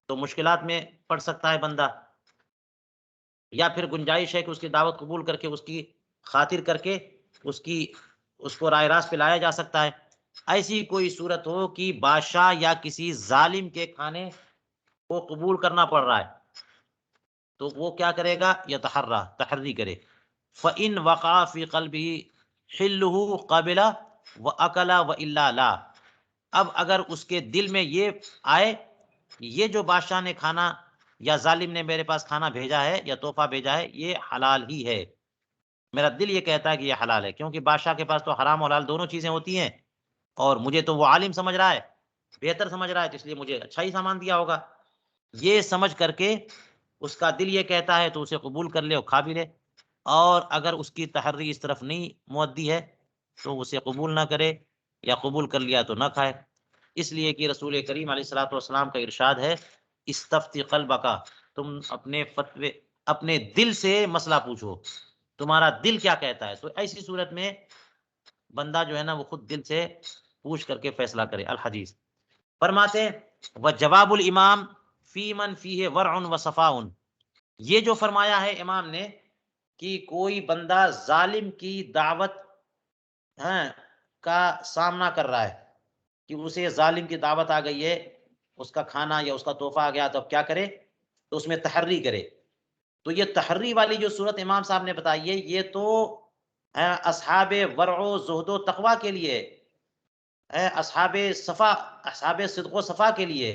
تو مشکلات میں پڑ سکتا ہے بندہ، یا پھر گنجائش ہے کہ اس کی دعوت قبول کر کے اس کی خاطر کر کے اس کو رائے راست پہ لایا جا سکتا ہے۔ ایسی کوئی صورت ہو کہ بادشاہ یا کسی ظالم کے کھانے کو قبول کرنا پڑ رہا ہے تو وہ کیا کرے گا؟ یتحرى، تحری کرے۔ فإن وقع في قلبه حله قبل وأكل وإلا لا، اب اگر اس کے دل میں یہ آئے یہ جو بادشاہ نے کھانا یا ظالم نے میرے پاس کھانا بھیجا ہے یا تحفہ بھیجا ہے یہ حلال ہی ہے، میرا دل یہ کہتا ہے کہ یہ حلال ہے، کیونکہ بادشاہ کے پاس تو حرام اور حلال دونوں چیزیں ہوتی ہیں اور مجھے تو وہ عالم سمجھ رہا ہے، بہتر سمجھ رہا ہے، تو اس لیے مجھے اچھا ہی سامان دیا ہوگا، یہ سمجھ کر کے اس کا دل یہ کہتا ہے تو اسے قبول کر لے اور کھا بھی لے، اور اگر اس کی تحری اس طرف نہیں مودی ہے تو اسے قبول نہ کرے، یا قبول کر لیا تو نہ کھائے۔ اس لیے کہ رسول کریم علیہ الصلوۃ والسلام کا ارشاد ہے استفتی قلبک، تم اپنے دل سے مسئلہ پوچھو، تمہارا دل کیا کہتا ہے، تو ایسی صورت میں بندہ جو ہے نا وہ خود دل سے پوچھ کر کے فیصلہ کرے۔ الحدیث فرماتے ہیں وجواب الامام فی من فیہ ورع وصفاء، یہ جو فرمایا ہے امام نے کہ کوئی بندہ ظالم کی دعوت کا سامنا کر رہا ہے کہ اسے ظالم کی دعوت آ گئی ہے، اس کا کھانا یا اس کا تحفہ آ گیا تو اب کیا کرے؟ تو اس میں تحری کرے۔ تو یہ تحری والی جو صورت امام صاحب نے بتائی ہے یہ تو اصحاب ورع و زہد و تقوی کے لیے، اصحاب صدق و صفا کے لیے،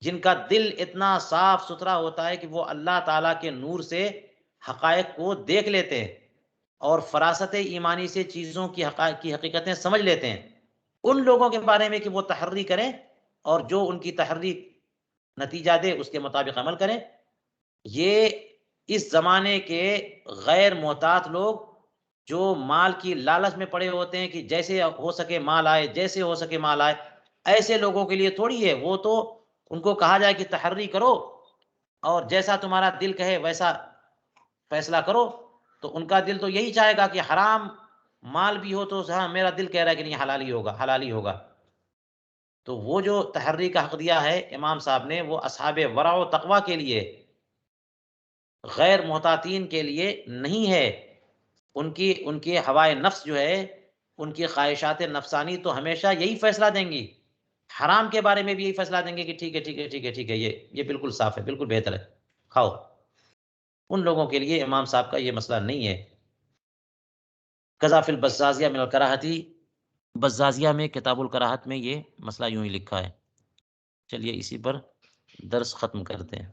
جن کا دل اتنا صاف ستھرا ہوتا ہے کہ وہ اللہ تعالیٰ کے نور سے حقائق کو دیکھ لیتے ہیں اور فراست ایمانی سے چیزوں کی حقیقتیں سمجھ لیتے ہیں، ان لوگوں کے بارے میں کہ وہ تحری کریں اور جو ان کی تحری نتیجہ دے اس کے مطابق عمل کریں۔ یہ اس زمانے کے غیر محتاط لوگ جو مال کی لالچ میں پڑے ہوتے ہیں کہ جیسے ہو سکے مال آئے، جیسے ہو سکے مال آئے، ایسے لوگوں کے لیے تھوڑی ہے، وہ تو ان کو کہا جائے کہ تحری کرو اور جیسا تمہارا دل کہے ویسا فیصلہ کرو، تو ان کا دل تو یہی چاہے گا کہ حرام مال بھی ہو تو ہاں میرا دل کہہ رہا ہے کہ نہیں حلال ہی ہوگا، حلال ہی ہوگا۔ تو وہ جو تحری کا حق دیا ہے امام صاحب نے، وہ اصحاب ورع و تقوی کے لیے، غیر محتاطین کے لیے نہیں ہے۔ ان کی ہوائے نفس جو ہے، ان کی خواہشات نفسانی تو ہمیشہ یہی فیصلہ دیں گی، حرام کے بارے میں بھی یہی فیصلہ دیں گے کہ ٹھیک ہے ٹھیک ہے ٹھیک ہے ٹھیک ہے، یہ بالکل صاف ہے، بالکل بہتر ہے، کھاؤ۔ ان لوگوں کے لیے امام صاحب کا یہ مسئلہ نہیں ہے۔ قضا فی البزازیہ من الکراہتی، بزازیہ میں کتاب الکراہت میں یہ مسئلہ یوں ہی لکھا ہے۔ چلیے اسی پر درس ختم کرتے ہیں۔